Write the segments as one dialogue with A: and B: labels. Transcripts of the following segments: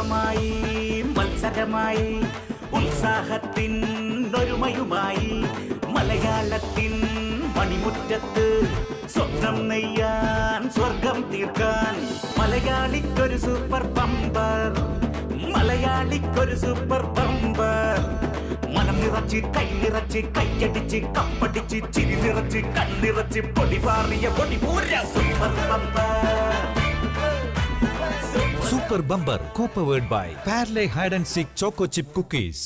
A: ഉത്സവമായി മത്സരമായി ഉത്സാഹത്തിൻ ഒരുമയുമായി മലയാളത്തിൻ മണിമുറ്റത്ത് സ്വപ്നം നെയ്യാൻ സ്വർഗം തീർക്കാൻ മലയാളിക്കൊരു സൂപ്പർ ബമ്പർ, മലയാളിക്കൊരു സൂപ്പർ ബമ്പർ. മനം നിറച്ച് കൈ നിറച്ച് കൈയടിച്ച് കപ്പടിച്ച് ചിരി നിറച്ച് കണ്ണിറച്ച് പൊടി പാറിയ പൊടി പൂര super bumper.
B: Super Bumper co-powered by Parle Hide and Seek Choco Chip Cookies.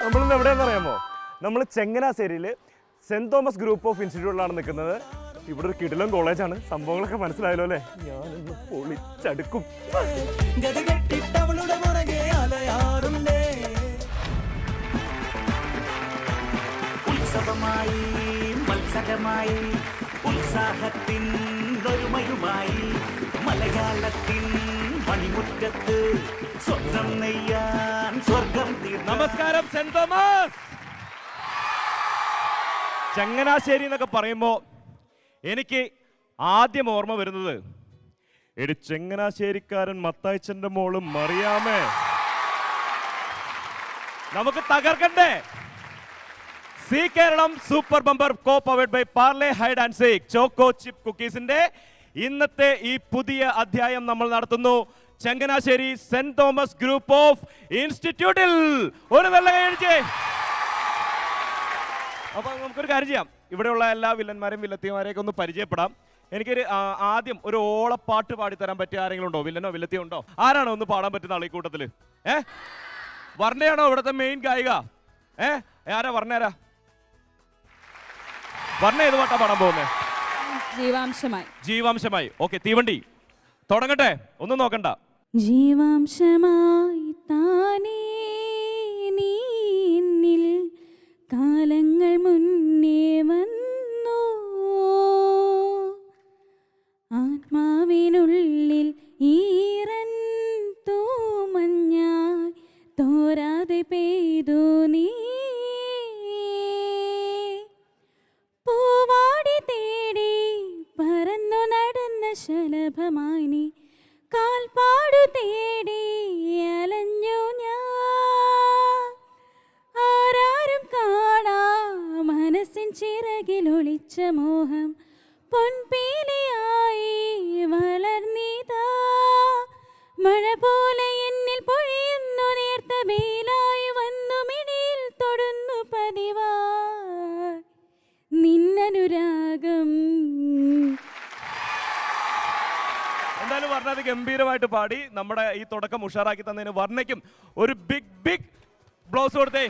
C: നമ്മളിന്ന് എവിടെയാണെന്നറിയാമോ? നമ്മൾ ചങ്ങനാശ്ശേരിയിൽ സെന്റ് തോമസ് ഗ്രൂപ്പ് ഓഫ് ഇൻസ്റ്റിറ്റ്യൂട്ടിലാണ് നിൽക്കുന്നത്. ഇവിടെ ഒരു കിടിലൻ കോളേജാണ്. സംഭവങ്ങളൊക്കെ മനസ്സിലായല്ലോ അല്ലേ? ഞാനൊന്ന് പൊളിച്ചടുക്കും.
A: ഉത്സവമായി മത്സരമായി ഉത്സാഹത്തിൻ ഒരുമയുമായി മലയാളത്തിൻ മണിമുറ്റത്ത് സ്വപ്നം നെയ്യാൻ സ്വർഗം തീർക്കാൻ.
C: നമസ്കാരം സെന്റ് തോമസ്. ചങ്ങനാശ്ശേരി എന്നൊക്കെ പറയുമ്പോൾ എനിക്ക് ആദ്യം ഓർമ്മ വരുന്നത് എടി ചങ്ങനാശ്ശേരിക്കാരൻ മത്തായിച്ചന്റെ മോളും മറിയാമേ. നമുക്ക് തകർക്കണ്ടേ? Zee Keralam super bumper co powered by Parle hide and seek choco chip കുക്കീസിന്റെ ഇന്നത്തെ ഈ പുതിയ അധ്യായം നമ്മൾ നടത്തുന്നു Changanassery Saint Thomas group of ഇൻസ്റ്റിറ്റ്യൂട്ടിൽ. ഒരു നല്ല കൈയടിച്ചേ. അപ്പൊ നമുക്കൊരു കാര്യം ചെയ്യാം. ഇവിടെയുള്ള എല്ലാ വില്ലന്മാരെയും വില്ലത്തിമാരെയൊക്കെ ഒന്ന് പരിചയപ്പെടാം. എനിക്കൊരു ആദ്യം ഒരു ഓളപ്പാട്ട് പാടിത്തരാൻ പറ്റിയ ആരെങ്കിലും ഉണ്ടോ? വില്ലനോ വില്ലത്തിയോ ഉണ്ടോ? ആരാണോ ഒന്ന് പാടാൻ പറ്റുന്ന ആൾ ഈ കൂട്ടത്തില്? വർണ്ണയാണോ ഇവിടുത്തെ മെയിൻ ഗായിക? ആരാ വർണ്ണയാരാ? വർണ്ണ ഏത് പാട്ടാ പാടാൻ പോകുന്നത്?
D: ജീവാംശമായി.
C: ജീവാംശമായി. ഓക്കെ, തീവണ്ടി തുടങ്ങട്ടെ. ഒന്നും നോക്കണ്ട.
D: ജീവാംശമായി താനേ നീന്നിൽ കാലങ്ങൾ മുന്നേ വന്നു, ആത്മാവിനുള്ളിൽ ഈറൻ തൂമഞ്ഞായി തോരാതെ പെയ്തു നീ, പൂവാടി തേടി പറന്നു നടന്ന ശലഭമായി നീ, കാൽപ്പാടു തേടി അലഞ്ഞു ഞാൻ, ആരാരും കാണാ മനസ്സിൻ ചിറകിൽ ഒളിച്ച മോഹം പൊൻപീലിയായി വളർന്നിതാ, മഴ പോലെ എന്നിൽ പൊഴിയുന്നു നേർത്ത വെയിലായി വന്നു മിഴിയിൽ തൊടുന്നു പതിവായി നിന്നനുരാഗം.
C: എന്തായാലും വർണ്ണ അത് ഗംഭീരമായിട്ട് പാടി നമ്മുടെ ഈ തുടക്കം ഉഷാറാക്കി തന്നതിന് വർണ്ണയ്ക്കും ഒരു ബിഗ് ബ്ലൗസ് കൊടുത്തേ.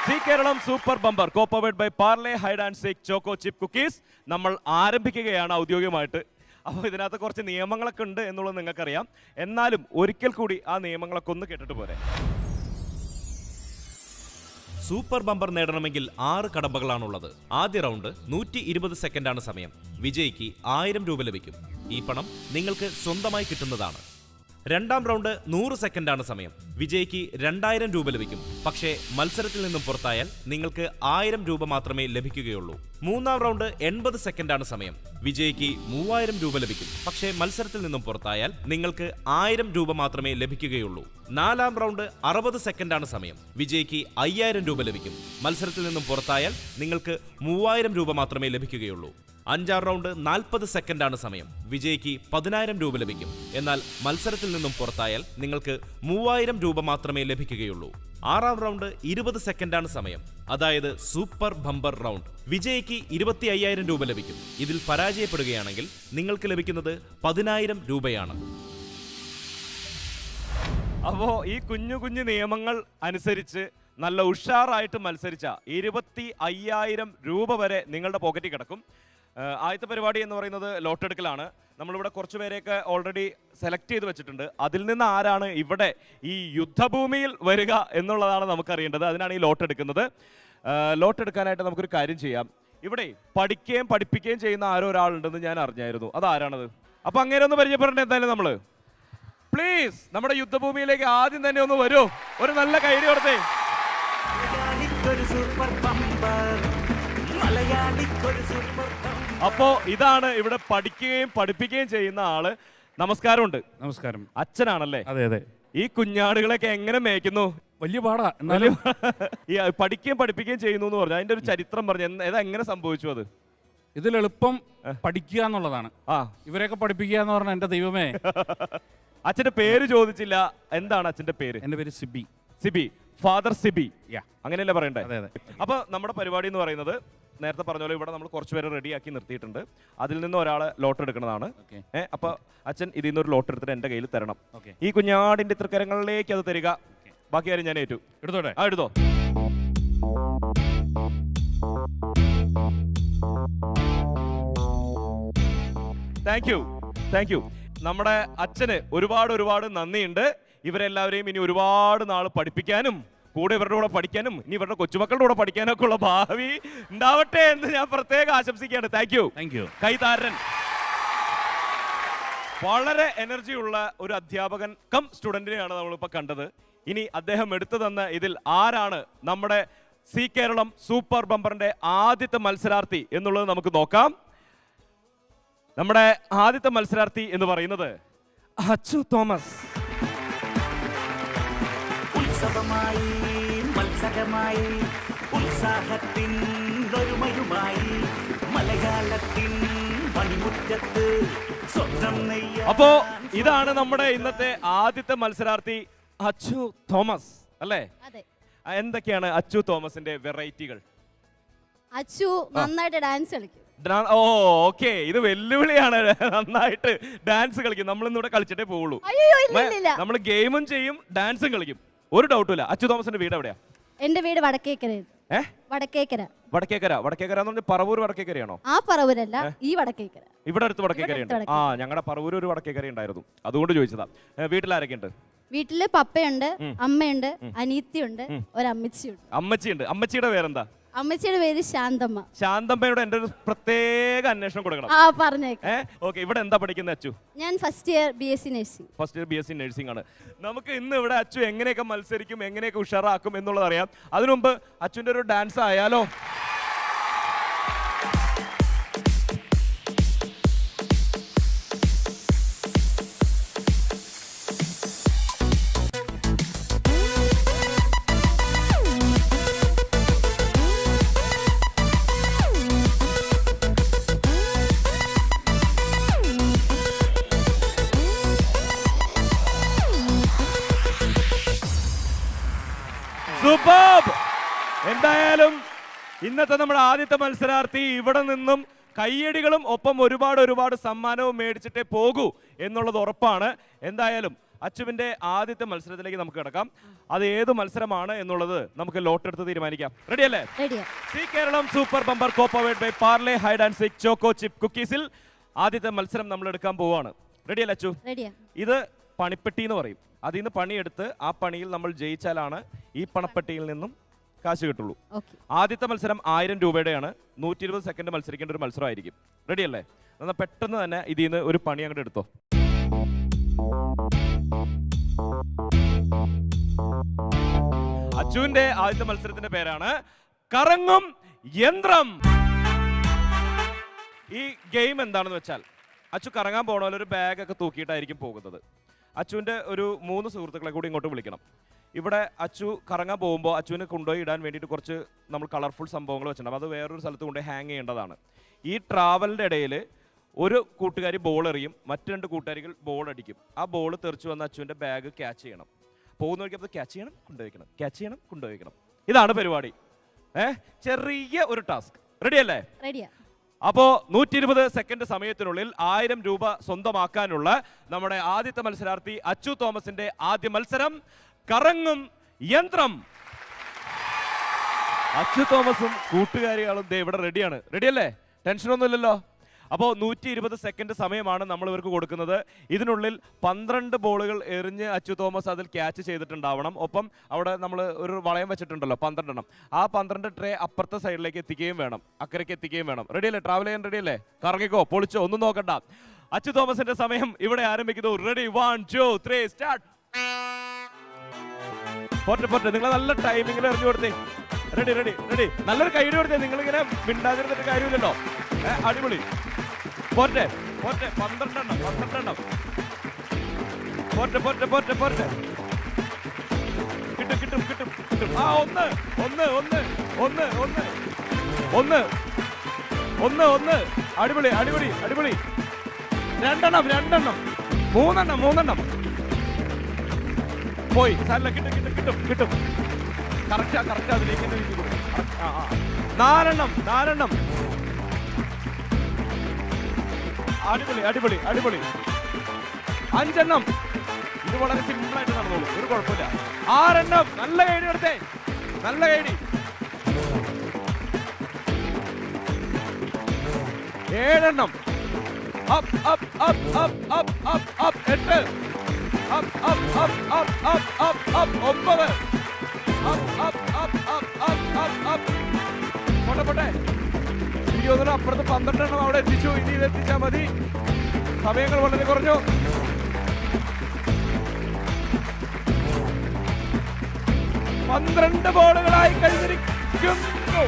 C: Zee Keralam super bumper co powered by Parle hide and seek choco chip cookies നമ്മൾ ആരംഭിക്കുകയാണ് ഔദ്യോഗികമായിട്ട്. അപ്പോൾ ഇതിനകത്ത് കുറച്ച് നിയമങ്ങളൊക്കെ ഉണ്ട് എന്നുള്ളത് നിങ്ങൾക്കറിയാം. എന്നാലും ഒരിക്കൽ കൂടി ആ നിയമങ്ങളൊക്കെ ഒന്ന് കേട്ടിട്ട് പോരെ.
E: സൂപ്പർ ബമ്പർ നേടണമെങ്കിൽ 6 കടമ്പകളാണുള്ളത്. ആദ്യ റൗണ്ട് 120 സെക്കൻഡാണ് സമയം. വിജയിക്ക് 1000 രൂപ ലഭിക്കും. ഈ പണം നിങ്ങൾക്ക് സ്വന്തമായി കിട്ടുന്നതാണ്. രണ്ടാം റൗണ്ട് 100 സെക്കൻഡാണ് സമയം. വിജയിക്ക് 2000 രൂപ ലഭിക്കും. പക്ഷേ മത്സരത്തിൽ നിന്നും പുറത്തായാൽ നിങ്ങൾക്ക് 1000 രൂപ മാത്രമേ ലഭിക്കുകയുള്ളൂ. മൂന്നാം റൗണ്ട് 80 സെക്കൻഡാണ് സമയം. വിജയിക്ക് 3000 രൂപ ലഭിക്കും. പക്ഷേ മത്സരത്തിൽ നിന്നും പുറത്തായാൽ നിങ്ങൾക്ക് 1000 രൂപ മാത്രമേ ലഭിക്കുകയുള്ളൂ. നാലാം റൗണ്ട് 60 സെക്കൻഡാണ് സമയം. വിജയിക്ക് 5000 രൂപ ലഭിക്കും. മത്സരത്തിൽ നിന്നും പുറത്തായാൽ നിങ്ങൾക്ക് 3000 രൂപ മാത്രമേ ലഭിക്കുകയുള്ളൂ. അഞ്ചാം റൗണ്ട് 40 സെക്കൻഡാണ് സമയം. വിജയിക്ക് 10000 രൂപ ലഭിക്കും. എന്നാൽ മത്സരത്തിൽ നിന്നും പുറത്തായാൽ നിങ്ങൾക്ക് 3000 രൂപ മാത്രമേ ലഭിക്കുകയുള്ളൂ. 6ാം റൗണ്ട് 20 സെക്കൻഡാണ് സമയം. അതായത് സൂപ്പർ ബമ്പർ റൗണ്ട്. വിജയിക്ക് 25,000 രൂപ ലഭിക്കും. ഇതിൽ പരാജയപ്പെടുകയാണെങ്കിൽ നിങ്ങൾക്ക് ലഭിക്കുന്നത് 10,000 രൂപയാണ്.
C: അപ്പോ ഈ കുഞ്ഞു കുഞ്ഞു നിയമങ്ങൾ അനുസരിച്ച് നല്ല ഉഷാറായിട്ട് മത്സരിച്ച 25,000 രൂപ വരെ നിങ്ങളുടെ പോക്കറ്റിൽ കിടക്കും. ആദ്യത്തെ പരിപാടി എന്ന് പറയുന്നത് ലോട്ടെടുക്കലാണ്. നമ്മളിവിടെ കുറച്ച് പേരെയൊക്കെ ഓൾറെഡി സെലക്ട് ചെയ്ത് വെച്ചിട്ടുണ്ട്. അതിൽ നിന്ന് ആരാണ് ഇവിടെ ഈ യുദ്ധഭൂമിയിൽ വരിക എന്നുള്ളതാണ് നമുക്കറിയേണ്ടത്. അതിനാണ് ഈ ലോട്ടെടുക്കുന്നത്. ലോട്ടെടുക്കാനായിട്ട് നമുക്കൊരു കാര്യം ചെയ്യാം. ഇവിടെ പഠിക്കുകയും പഠിപ്പിക്കുകയും ചെയ്യുന്ന ആരോ ഒരാളുണ്ടെന്ന് ഞാൻ അറിഞ്ഞായിരുന്നു. അതാരാണത്? അപ്പൊ അങ്ങനെ ഒന്ന് പരിചയപ്പെടേണ്ട എന്തായാലും നമ്മള്. പ്ലീസ് നമ്മുടെ യുദ്ധഭൂമിയിലേക്ക് ആദ്യം തന്നെ ഒന്ന് വരൂ. ഒരു നല്ല കൈഡി കൊടുത്തേ. അപ്പോ ഇതാണ് ഇവിടെ പഠിക്കുകയും പഠിപ്പിക്കുകയും ചെയ്യുന്ന ആള്. നമസ്കാരമുണ്ട്.
F: നമസ്കാരം.
C: അച്ഛനാണല്ലേ?
F: അതെ അതെ.
C: ഈ കുഞ്ഞാടുകളൊക്കെ എങ്ങനെ മേയ്ക്കുന്നു?
F: വലിയ പാടാ. എന്നാലും
C: ഈ പഠിക്കുകയും പഠിപ്പിക്കുകയും ചെയ്യുന്നു എന്ന് പറഞ്ഞു. അതിന്റെ ഒരു ചരിത്രം പറഞ്ഞു. എങ്ങനെ സംഭവിച്ചു അത്?
F: ഇതിലെളുപ്പം പഠിക്കുക എന്നുള്ളതാണ്.
C: ആ,
F: ഇവരെയൊക്കെ പഠിപ്പിക്കുക എന്ന് പറഞ്ഞാൽ എന്റെ ദൈവമേ.
C: അച്ഛന്റെ പേര് ചോദിച്ചില്ല. എന്താണ് അച്ഛന്റെ പേര്?
F: എന്റെ പേര് സിബി.
C: സിബി. ഫാദർ സിബി.
F: Yeah.
C: അങ്ങനെയല്ലേ പറയണ്ടേ?
F: അതെ അതെ.
C: അപ്പൊ നമ്മുടെ പരിപാടി എന്ന് പറയുന്നത് നേരത്തെ പറഞ്ഞ പോലെ ഇവിടെ നമ്മൾ കുറച്ച് പേരെ റെഡിയാക്കി നിർത്തിയിട്ടുണ്ട്. അതിൽ നിന്ന് ഒരാളെ ലോട്ട് എടുക്കുന്നതാണ്. അപ്പൊ അച്ഛൻ ഇതിൽ നിന്ന് ഒരു ലോട്ട് എടുത്തിട്ട് എന്റെ കയ്യിൽ തരണം. ഈ കുഞ്ഞാടിന്റെ തൃക്കരങ്ങളിലേക്ക് അത് തരിക. ബാക്കി കാര്യം ഞാൻ ഏറ്റു.
F: എടുത്തോട്ടെ?
C: ആ, എടുത്തോ. Thank you, thank you. നമ്മുടെ അച്ഛന് ഒരുപാട് നന്ദിയുണ്ട്. ഇവരെല്ലാവരെയും ഇനി ഒരുപാട് നാൾ പഠിപ്പിക്കാനും കൂടെ ഇവരുടെ കൂടെ പഠിക്കാനും ഇനി ഇവരുടെ കൊച്ചുമക്കളുടെ കൂടെ പഠിക്കാനൊക്കെ ഉള്ള ഭാവി ഉണ്ടാവട്ടെ എന്ന് ഞാൻ പ്രത്യേകം ആശംസിക്കുകയാണ്. Thank you,
F: thank you.
C: Kaitharan. വളരെ എനർജി ഉള്ള ഒരു അധ്യാപകൻ കം സ്റ്റുഡന്റിനെയാണ് നമ്മളിപ്പോൾ കണ്ടത്. ഇനി അദ്ദേഹം എടുത്തു തന്ന ഇതിൽ ആരാണ് നമ്മുടെ സി കേരളം സൂപ്പർ ബമ്പറിന്റെ ആദ്യത്തെ മത്സരാർത്ഥി എന്നുള്ളത് നമുക്ക് നോക്കാം. നമ്മുടെ ആദ്യത്തെ മത്സരാർത്ഥി എന്ന് പറയുന്നത് അച്ചു തോമസ്.
A: ഉത്സവമായി മത്സരമായി ഉത്സാഹത്തിൻ ഒരുമയുമായി മലയാളത്തിൻ മണിമുറ്റത്ത് സ്വപ്നം നെയ്യാൻ.
C: അപ്പോ ഇതാണ് നമ്മുടെ ഇന്നത്തെ ആദ്യത്തെ മത്സരാർത്ഥി അച്ചു തോമസ് അല്ലേ? എന്തൊക്കെയാണ് അച്ചു തോമസിന്റെ വെറൈറ്റികൾ?
D: അച്ചു നന്നായിട്ട് ഡാൻസ് കളിക്കും.
C: ഓ, ഓക്കെ. ഇത് വെല്ലുവിളിയാണ്. നന്നായിട്ട് ഡാൻസ് കളിക്കും. നമ്മൾ ഇന്നിവിടെ കളിച്ചിട്ടേ പോവുള്ളൂ. നമ്മൾ ഗെയിമും ചെയ്യും, ഡാൻസും കളിക്കും. ഒരു ഡൗട്ടും ഇല്ല. അച്ചു തോമസിന്റെ വീട് എവിടെയാ?
D: എന്റെ വീട് വടക്കേക്കര. വടക്കേക്കര.
C: വടക്കേക്കര. വടക്കേക്കര എന്ന് പറഞ്ഞാൽ പറവൂർ വടക്കേക്കരയാണോ?
D: ആ പറവൂരല്ല, ഈ വടക്കേക്കര.
C: ഇവിടെ അടുത്ത് വടക്കേക്കരയുണ്ട്. ആ, ഞങ്ങളുടെ പറവൂർ ഒരു വടക്കേക്കര ഉണ്ടായിരുന്നു, അതുകൊണ്ട് ചോദിച്ചതാ. വീട്ടിൽ ആരൊക്കെ ഉണ്ട്?
D: വീട്ടില് പപ്പയുണ്ട്, അമ്മയുണ്ട്, അനീത്തിയുണ്ട്, ഒരമ്മച്ചിയുണ്ട്.
C: അമ്മച്ചിയുണ്ട്. അമ്മച്ചിയുടെ പേരെന്താ?
D: അമ്മച്ചിയുടെ പേര് ശാന്തമ്മ.
C: ശാന്തമ്മയുടെ എന്റെ ഒരു പ്രത്യേക അന്വേഷണം കൊടുക്കണം.
D: ആ, പറഞ്ഞേക്കാം.
C: ഓക്കെ. ഇവിടെ എന്താ പഠിക്കുന്നത് അച്ചു?
D: ഞാൻ first year BSc nursing.
C: First year BSc nursing ആണ്. നമുക്ക് ഇന്ന് ഇവിടെ അച്ചു എങ്ങനെയൊക്കെ മത്സരിക്കും, എങ്ങനെയൊക്കെ ഉഷാറാക്കും എന്നുള്ളത് അറിയാം. അതിനുമുമ്പ് അച്ചുവിന്റെ ഒരു ഡാൻസ് ആയാലോ? സൂപ്പർബ്! എന്തായാലും ഇന്നത്തെ നമ്മുടെ ആദ്യത്തെ മത്സരാർത്ഥി ഇവിടെ നിന്നും കയ്യടികളും ഒപ്പം ഒരുപാട് സമ്മാനവും മേടിച്ചിട്ടേ പോകൂ എന്നുള്ളത് ഉറപ്പാണ്. എന്തായാലും അച്ചുവിന്റെ ആദ്യത്തെ മത്സരത്തിലേക്ക് നമുക്ക് കിടക്കാം. അത് ഏത് മത്സരമാണ് എന്നുള്ളത് നമുക്ക് ലോട്ടെടുത്ത് തീരുമാനിക്കാം. റെഡി അല്ലേ? Zee Keralam super bumper co powered by Parle hide and seek choco chip കുക്കീസിൽ ആദ്യത്തെ മത്സരം നമ്മൾ എടുക്കാൻ പോവാണ്. റെഡി അല്ലേ അച്ചു? ഇത് പണിപ്പെട്ടി എന്ന് പറയും. അതിൽ നിന്ന് പണിയെടുത്ത് ആ പണിയിൽ നമ്മൾ ജയിച്ചാലാണ് ഈ പണപ്പെട്ടിയിൽ നിന്നും കാശ് കിട്ടുള്ളൂ. ആദ്യത്തെ മത്സരം 1000 രൂപയുടെയാണ്. 120 സെക്കൻഡ് മത്സരിക്കേണ്ട ഒരു മത്സരമായിരിക്കും. റെഡി അല്ലേ? എന്നാൽ പെട്ടെന്ന് തന്നെ ഇതിൽ നിന്ന് ഒരു പണി അങ്ങോട്ട് എടുത്തോ. അച്ചുവിന്റെ ആദ്യത്തെ മത്സരത്തിന്റെ പേരാണ് കറങ്ങും യന്ത്രം. ഈ ഗെയിം എന്താണെന്ന് വെച്ചാൽ അച്ചു കറങ്ങാൻ പോണ പോലെ ഒരു ബാഗൊക്കെ തൂക്കിയിട്ടായിരിക്കും പോകുന്നത്. അച്ചുവിന്റെ ഒരു 3 സുഹൃത്തുക്കളെ കൂടി ഇങ്ങോട്ട് വിളിക്കണം. ഇവിടെ അച്ചു കറങ്ങാൻ പോകുമ്പോൾ അച്ചുവിനെ കൊണ്ടുപോയി ഇടാൻ വേണ്ടിയിട്ട് കുറച്ച് നമ്മൾ കളർഫുൾ സംഭവങ്ങൾ വെച്ചിട്ടുണ്ടാവും. അത് വേറൊരു സ്ഥലത്ത് കൊണ്ടുപോയി ഹാങ് ചെയ്യേണ്ടതാണ്. ഈ ട്രാവലിൻ്റെ ഇടയിൽ ഒരു കൂട്ടുകാരി ബോൾ എറിയും, മറ്റു 2 കൂട്ടുകാരികൾ ബോൾ അടിക്കും. ആ ബോൾ തെറിച്ചു വന്ന് അച്ചുവിൻ്റെ ബാഗ് ക്യാച്ച് ചെയ്യണം. പോകുന്ന വഴിക്ക് അത് ക്യാച്ച് ചെയ്യണം, കൊണ്ടുവയ്ക്കണം, ക്യാച്ച് ചെയ്യണം, കൊണ്ടുവയ്ക്കണം. ഇതാണ് പരിപാടി. ചെറിയ ഒരു ടാസ്ക്. റെഡി അല്ലേ?
D: റെഡിയാ.
C: അപ്പോ 120 സെക്കൻഡ് സമയത്തിനുള്ളിൽ 1000 രൂപ സ്വന്തമാക്കാനുള്ള നമ്മുടെ ആദ്യത്തെ മത്സരാർത്ഥി അച്ചു തോമസിന്റെ ആദ്യ മത്സരം കറങ്ങും യന്ത്രം. അച്ചു തോമസും കൂട്ടുകാരികളും ദേ ഇവിടെ റെഡിയാണ്. റെഡിയല്ലേ? ടെൻഷനൊന്നും ഇല്ലല്ലോ. അപ്പോൾ 120 സെക്കൻഡ് സമയമാണ് നമ്മൾ ഇവർക്ക് കൊടുക്കുന്നത്. ഇതിനുള്ളിൽ 12 ബോളുകൾ എറിഞ്ഞ് അച്ചു തോമസ് അതിൽ ക്യാച്ച് ചെയ്തിട്ടുണ്ടാവണം. ഒപ്പം അവിടെ നമ്മൾ ഒരു വളയം വെച്ചിട്ടുണ്ടല്ലോ 12 എണ്ണം. ആ 12 ട്രേ അപ്പുറത്തെ സൈഡിലേക്ക് എത്തിക്കുകയും വേണം, അക്കരയ്ക്ക് എത്തിക്കുകയും വേണം. റെഡിയല്ലേ? ട്രാവൽ ചെയ്യാൻ റെഡിയല്ലേ? കറങ്ങിക്കോ, പൊളിച്ചോ, ഒന്നും നോക്കണ്ട. അച്ചു തോമസിന്റെ സമയം ഇവിടെ ആരംഭിക്കുന്നു. Ready, 1 2 3 start. പോട്ടെ, നിങ്ങൾ നല്ല ടൈമിങ്ങിൽ എറിഞ്ഞു കൊടുത്തേ. Ready ready ready. നല്ലൊരു കൈയ്യടി കൊടുത്തേ. നിങ്ങളിങ്ങനെ മിണ്ടാതിരുന്നിട്ട് കാര്യമില്ലല്ലോ. അടിപൊളി. പോട്ടെ 12 എണ്ണം. പോട്ടെ. കിട്ടും. ആ ഒന്ന്. അടിപൊളി. രണ്ടെണ്ണം. മൂന്നെണ്ണം. പോയി. സാരല്ല, കിട്ടും. കറക്റ്റ് അതിലേക്ക് നാലെണ്ണം. അടിപൊളി. 5 എണ്ണം. ഇത് വളരെ സിമ്പിൾ ആയിട്ട് നടന്നോളൂ, ഒരു കുഴപ്പമില്ല. 6 എണ്ണം. നല്ല കൈഡി എടുത്തേ, നല്ല കൈഡി. 7 എണ്ണം. അപ്പ് 8. അപ്പ് 9. പോട്ടെ. എനിക്ക് അപ്പുറത്ത് 12 എണ്ണം അവിടെ എത്തിച്ചു. ഇനി ഇത് എത്തിച്ചാൽ മതി. സമയങ്ങൾ വളരെ കുറഞ്ഞു. പന്ത്രണ്ട് ബോളുകളായി കഴിഞ്ഞിരിക്കുന്നു.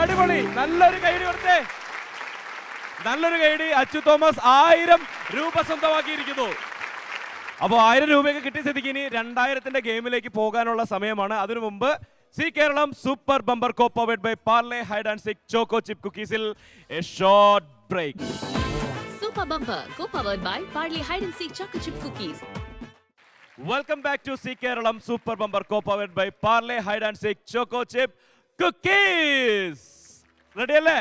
C: അടിപൊളി. നല്ലൊരു കൈഡി കൊടുത്തേ. അച്ചു തോമസ് 1000 രൂപ സ്വന്തമാക്കിയിരിക്കുന്നു. അപ്പോൾ 1000 രൂപയൊക്കെ കിട്ടിയ സ്ഥിതിക്ക് ഇനി 2000ന്റെ ഗെയിമിലേക്ക് പോകാനുള്ള സമയമാണ്. അതിനു മുമ്പ് Zee Keralam super bumper co powered by Parle hide and seek choco chip കുക്കീസിൽ a short break.
G: Super Bumper co-powered by Parle Hide and Seek Choco Chip Cookies.
C: Welcome back to Zee Keralam super bumper co powered by Parle hide and seek choco chip cookies. Ready അല്ലേ?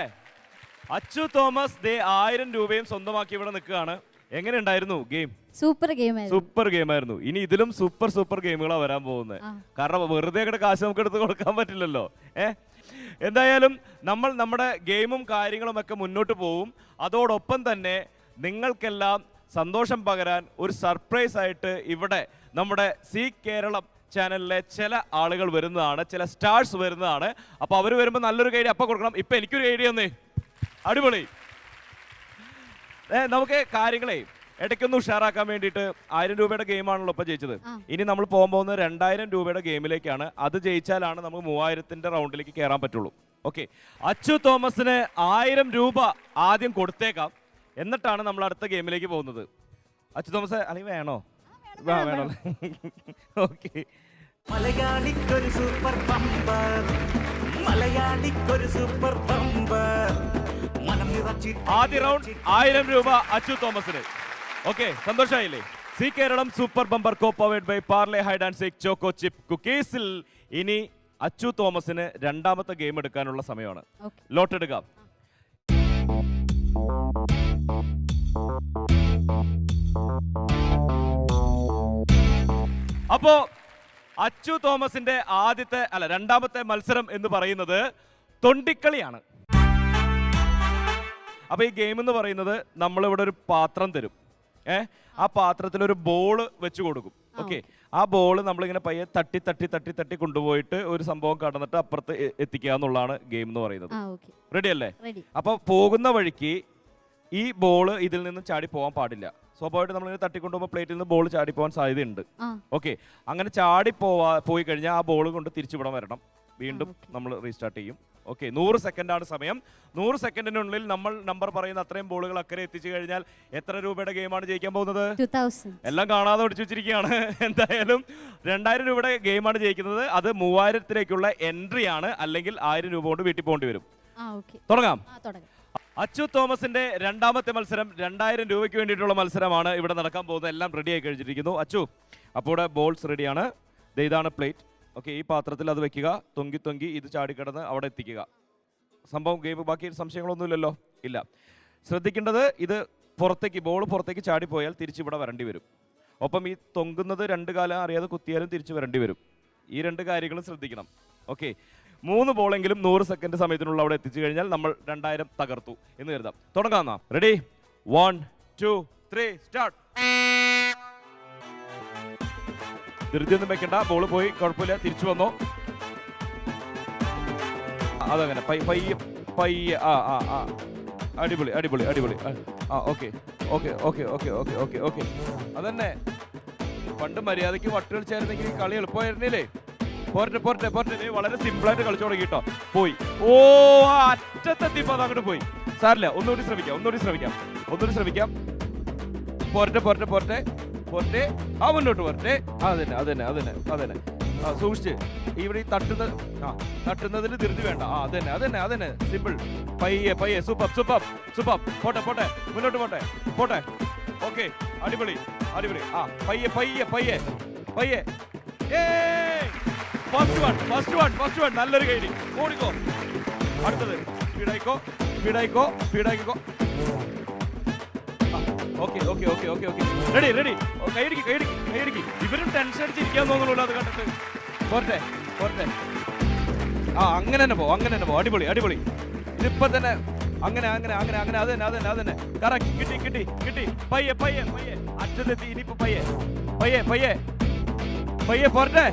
C: Achu Thomas ദേ 1000 രൂപയും സ്വന്തമാക്കി ഇവിടെ നിൽക്കുകയാണ്. എങ്ങനെ ഉണ്ടായിരുന്നു game?
D: Super game ആയിരുന്നു.
C: ഇനി ഇതിലും സൂപ്പർ ഗെയിമുകളാണ് വരാൻ പോകുന്നത്. കാരണം വെറുതെ കാശ് നമുക്ക് എടുത്ത് കൊടുക്കാൻ പറ്റില്ലല്ലോ. എന്തായാലും നമ്മൾ നമ്മുടെ ഗെയിമും കാര്യങ്ങളും ഒക്കെ മുന്നോട്ട് പോവും. അതോടൊപ്പം തന്നെ നിങ്ങൾക്കെല്ലാം സന്തോഷം പകരാൻ ഒരു സർപ്രൈസ് ആയിട്ട് ഇവിടെ നമ്മുടെ സി കേരളം ചാനലിലെ ചില ആളുകൾ വരുന്നതാണ്, ചില സ്റ്റാർസ് വരുന്നതാണ്. അപ്പോൾ അവർ വരുമ്പോൾ നല്ലൊരു ഗൈഡ് അപ്പം കൊടുക്കണം. ഇപ്പം എനിക്കൊരു ഗൈഡ് തന്നേ. അടിപൊളി. നമുക്ക് കാര്യങ്ങളെ ഇടയ്ക്കൊന്ന് ഉഷാറാക്കാൻ വേണ്ടിയിട്ട് 1000 രൂപയുടെ ഗെയിമാണല്ലോ ഇപ്പൊ ജയിച്ചത്. ഇനി നമ്മൾ പോകാൻ പോകുന്നത് 2000 രൂപയുടെ ഗെയിമിലേക്കാണ്. അത് ജയിച്ചാലാണ് നമുക്ക് 3000ന്റെ റൗണ്ടിലേക്ക് കയറാൻ പറ്റുള്ളൂ. ഓക്കെ, അച്ചു തോമസിന് 1000 രൂപ ആദ്യം കൊടുത്തേക്കാം, എന്നിട്ടാണ് നമ്മൾ അടുത്ത ഗെയിമിലേക്ക് പോകുന്നത്. അച്ചു തോമസ് അല്ലെങ്കിൽ വേണോ? വേണോ? ഓക്കെ.
A: മലയാളിക്കൊരു സൂപ്പർ ബമ്പർ, മലയാളിക്കൊരു സൂപ്പർ ബമ്പർ.
C: ആദ്യ റൗണ്ട് 1000 രൂപ അച്ചു തോമസിന്. ഓക്കെ, സന്തോഷമായില്ലേ? Zee Keralam super bumper co powered by Parle hide and seek choco chip കുക്കീസിൽ ഇനി അച്ചു തോമസിന് രണ്ടാമത്തെ ഗെയിം എടുക്കാനുള്ള സമയമാണ്. ലോട്ട് എടുക്കാം. അപ്പോ അച്ചു തോമസിന്റെ രണ്ടാമത്തെ മത്സരം എന്ന് പറയുന്നത് തൊണ്ടിക്കളിയാണ്. അപ്പൊ ഈ ഗെയിം എന്ന് പറയുന്നത് നമ്മളിവിടെ ഒരു പാത്രം തരും. ആ പാത്രത്തിൽ ഒരു ബോള് വെച്ച് കൊടുക്കും. ഓക്കെ, ആ ബോള് നമ്മളിങ്ങനെ പയ്യെ തട്ടി തട്ടി തട്ടി തട്ടി കൊണ്ടുപോയിട്ട് ഒരു സംഭവം കടന്നിട്ട് അപ്പുറത്ത് എത്തിക്കുക എന്നുള്ളതാണ് ഗെയിം എന്ന് പറയുന്നത്. റെഡി അല്ലേ? അപ്പൊ പോകുന്ന വഴിക്ക് ഈ ബോള് ഇതിൽ നിന്ന് ചാടി പോകാൻ പാടില്ല. സ്വാഭാവികമായിട്ട് നമ്മളിങ്ങനെ തട്ടിക്കൊണ്ടുപോകുമ്പോൾ പ്ലേറ്റിൽ നിന്ന് ബോൾ ചാടി പോകാൻ സാധ്യതയുണ്ട്. ഓക്കെ, അങ്ങനെ ചാടി പോയി കഴിഞ്ഞാൽ ആ ബോൾ കൊണ്ട് തിരിച്ചിവിടെ വരണം. വീണ്ടും നമ്മൾ റീസ്റ്റാർട്ട് ചെയ്യും. ഓക്കെ, 100 സെക്കൻഡാണ് സമയം. 100 സെക്കൻഡിനുള്ളിൽ നമ്മൾ നമ്പർ പറയുന്ന അത്രയും ബോളുകൾ അക്കരെ എത്തിച്ചു കഴിഞ്ഞാൽ എത്ര രൂപയുടെ ഗെയിമാണ് ജയിക്കാൻ പോകുന്നത്?
D: 2000.
C: എല്ലാം കാണാതെ ഒടിച്ചു വെച്ചിരിക്കുകയാണ്. എന്തായാലും 2000 രൂപയുടെ ഗെയിമാണ് ജയിക്കുന്നത്. അത് 3000ത്തിലേക്കുള്ള എൻട്രി ആണ്, അല്ലെങ്കിൽ 1000 രൂപ കൊണ്ട് വീട്ടിൽ പോകേണ്ടി വരും. തുടങ്ങാം. അച്ചു തോമസിന്റെ രണ്ടാമത്തെ മത്സരം 2000 രൂപയ്ക്ക് വേണ്ടിയിട്ടുള്ള മത്സരമാണ് ഇവിടെ നടക്കാൻ പോകുന്നത്. എല്ലാം റെഡി ആയി കഴിഞ്ഞിരിക്കുന്നു. അച്ചു, അപ്പോൾ ഇവിടെ ബോൾസ് റെഡിയാണ്. ഇതാണ് പ്ലേറ്റ്. ഓക്കെ, ഈ പാത്രത്തിൽ അത് വെക്കുക. തൊങ്കി ഇത് ചാടിക്കിടന്ന് അവിടെ എത്തിക്കുക. സംഭവം ഗെയിം. ബാക്കി സംശയങ്ങളൊന്നുമില്ലല്ലോ? ഇല്ല. ശ്രദ്ധിക്കേണ്ടത്, ഇത് ബോൾ പുറത്തേക്ക് ചാടിപ്പോയാൽ തിരിച്ചിവിടെ വരേണ്ടി വരും. ഒപ്പം ഈ തൊങ്കുന്നത് 2 കാലം അറിയാതെ കുത്തിയാലും തിരിച്ചു വരേണ്ടി വരും. ഈ 2 കാര്യങ്ങളും ശ്രദ്ധിക്കണം. ഓക്കെ, 3 ബോളെങ്കിലും 100 സെക്കൻഡ് സമയത്തിനുള്ള അവിടെ എത്തിച്ചു കഴിഞ്ഞാൽ നമ്മൾ 2000 തകർത്തു എന്ന് കരുതാം. തുടങ്ങാം. റെഡി? 1 2 3 സ്റ്റാർട്ട്. ധൃതിയൊന്നും വെക്കണ്ട. ബോൾ പോയി, കുഴപ്പമില്ല, തിരിച്ചു വന്നോ. അതങ്ങനെ പയ്യെ. അടിപൊളി. ഓക്കെ. അതന്നെ, പണ്ട് മര്യാദയ്ക്ക് വട്ട് കളിച്ചായിരുന്നെങ്കിൽ കളി എളുപ്പമായിരുന്നില്ലേ? പോരട്ടെ. വളരെ സിമ്പിളായിട്ട് കളിച്ചു തുടങ്ങി കേട്ടോ. പോയി. ഓ, അറ്റത്തെത്തിപ്പോ അത് അങ്ങോട്ട് പോയി. സാരില്ല, ഒന്നുകൂടി ശ്രമിക്കാം. പോരട്ടെ. മുന്നോട്ട് പോരട്ടെ. അതന്നെ. സൂക്ഷിച്ച്. ഇവിടെ ഈ തട്ടുന്നതിൽ ധൃതി വേണ്ട. അതന്നെ. സിമ്പിൾ. പയ്യെ. സൂപ്പർ. പോട്ടെ. മുന്നോട്ട് പോട്ടെ. ഓക്കെ, അടിപൊളി. പയ്യെ. First one. നല്ലൊരു കൈഡി. ഓടിക്കോ. അടുത്തത് സ്പീഡായിക്കോ. ഓക്കെ. റെഡി. കൈയടിക്ക്. ഇവരും ടെൻഷൻ അടിച്ചിരിക്കാൻ തോന്നുന്നു അത് കണ്ടിട്ട്. പോരട്ടെ. അങ്ങനെ തന്നെ പോ. അടിപൊളി. ഇതിപ്പോ തന്നെ അങ്ങനെ. അതന്നെ. കറക്റ്റ്. കിട്ടി. പയ്യെ. അറ്റത്തെത്തി. ഇനിയിപ്പോ പയ്യെ പോരട്ടെ.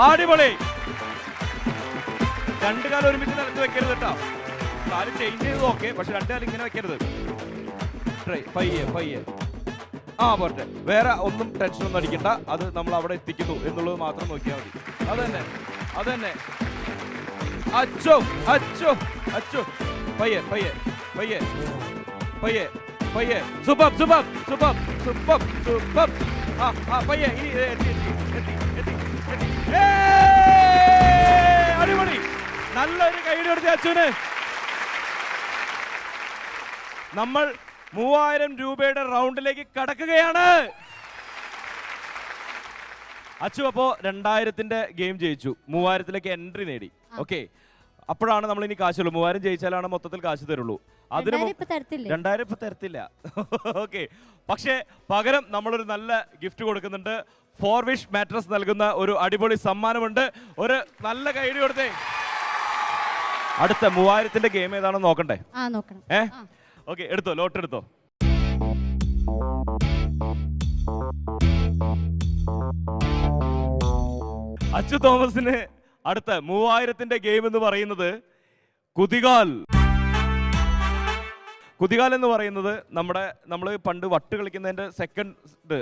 C: അടിപൊളി. 2 കാലം ഒരുമിച്ച് നിലത്ത് വെക്കരുത് കേട്ടോ. കാല് ചേഞ്ച് ചെയ്ത് ഓക്കെ, പക്ഷെ 2 കാലം ഇങ്ങനെ വെക്കരുത്. പയ്യെ. പോരട്ടെ. വേറെ ഒന്നും ടെൻഷനൊന്നും അടിക്കണ്ട. അത് നമ്മൾ അവിടെ എത്തിക്കുന്നു എന്നുള്ളത് മാത്രം നോക്കിയാൽ മതി. അതന്നെ. അച്ചോ. പയ്യെ. സൂപ്പർ. പയ്യെ. ഇനി എത്തി. അടിപൊളി. നല്ലൊരു കൈയ്യടി കൊടുത്ത അച്ചുവിന്. നമ്മൾ 3000 രൂപയുടെ റൗണ്ടിലേക്ക് കടക്കുകയാണ്. അച്ചു, അപ്പോ 2000ന്റെ ഗെയിം ജയിച്ചു, 3000ത്തിലേക്ക് എൻട്രി നേടി. ഓക്കെ, അപ്പോഴാണ് നമ്മൾ ഇനി കാശുള്ളൂ. 3000 ജയിച്ചാലാണ് മൊത്തത്തിൽ കാശ് തരുള്ളൂ. 2000 ഇപ്പൊ തരത്തില്ല. ഓക്കെ, പക്ഷേ പകരം നമ്മളൊരു നല്ല ഗിഫ്റ്റ് കൊടുക്കുന്നുണ്ട്. 4 വിഷ് മാട്രസ് നൽകുന്ന ഒരു അടിപൊളി സമ്മാനമുണ്ട്. ഒരു നല്ല കൈയ്യടി കൊടുത്തേ. അടുത്ത 3000ത്തിന്റെ ഗെയിം ഏതാണെന്ന് നോക്കണ്ടേ? ഓക്കെ, എടുത്തോ, ലോട്ട് എടുത്തോ. അച്ചു തോമസിന് അടുത്ത 3000ത്തിന്റെ ഗെയിം എന്ന് പറയുന്നത് കുതികാൽ എന്ന് പറയുന്നത് നമ്മൾ പണ്ട് വട്ട് കളിക്കുന്നതിന്റെ സെക്കൻഡ്,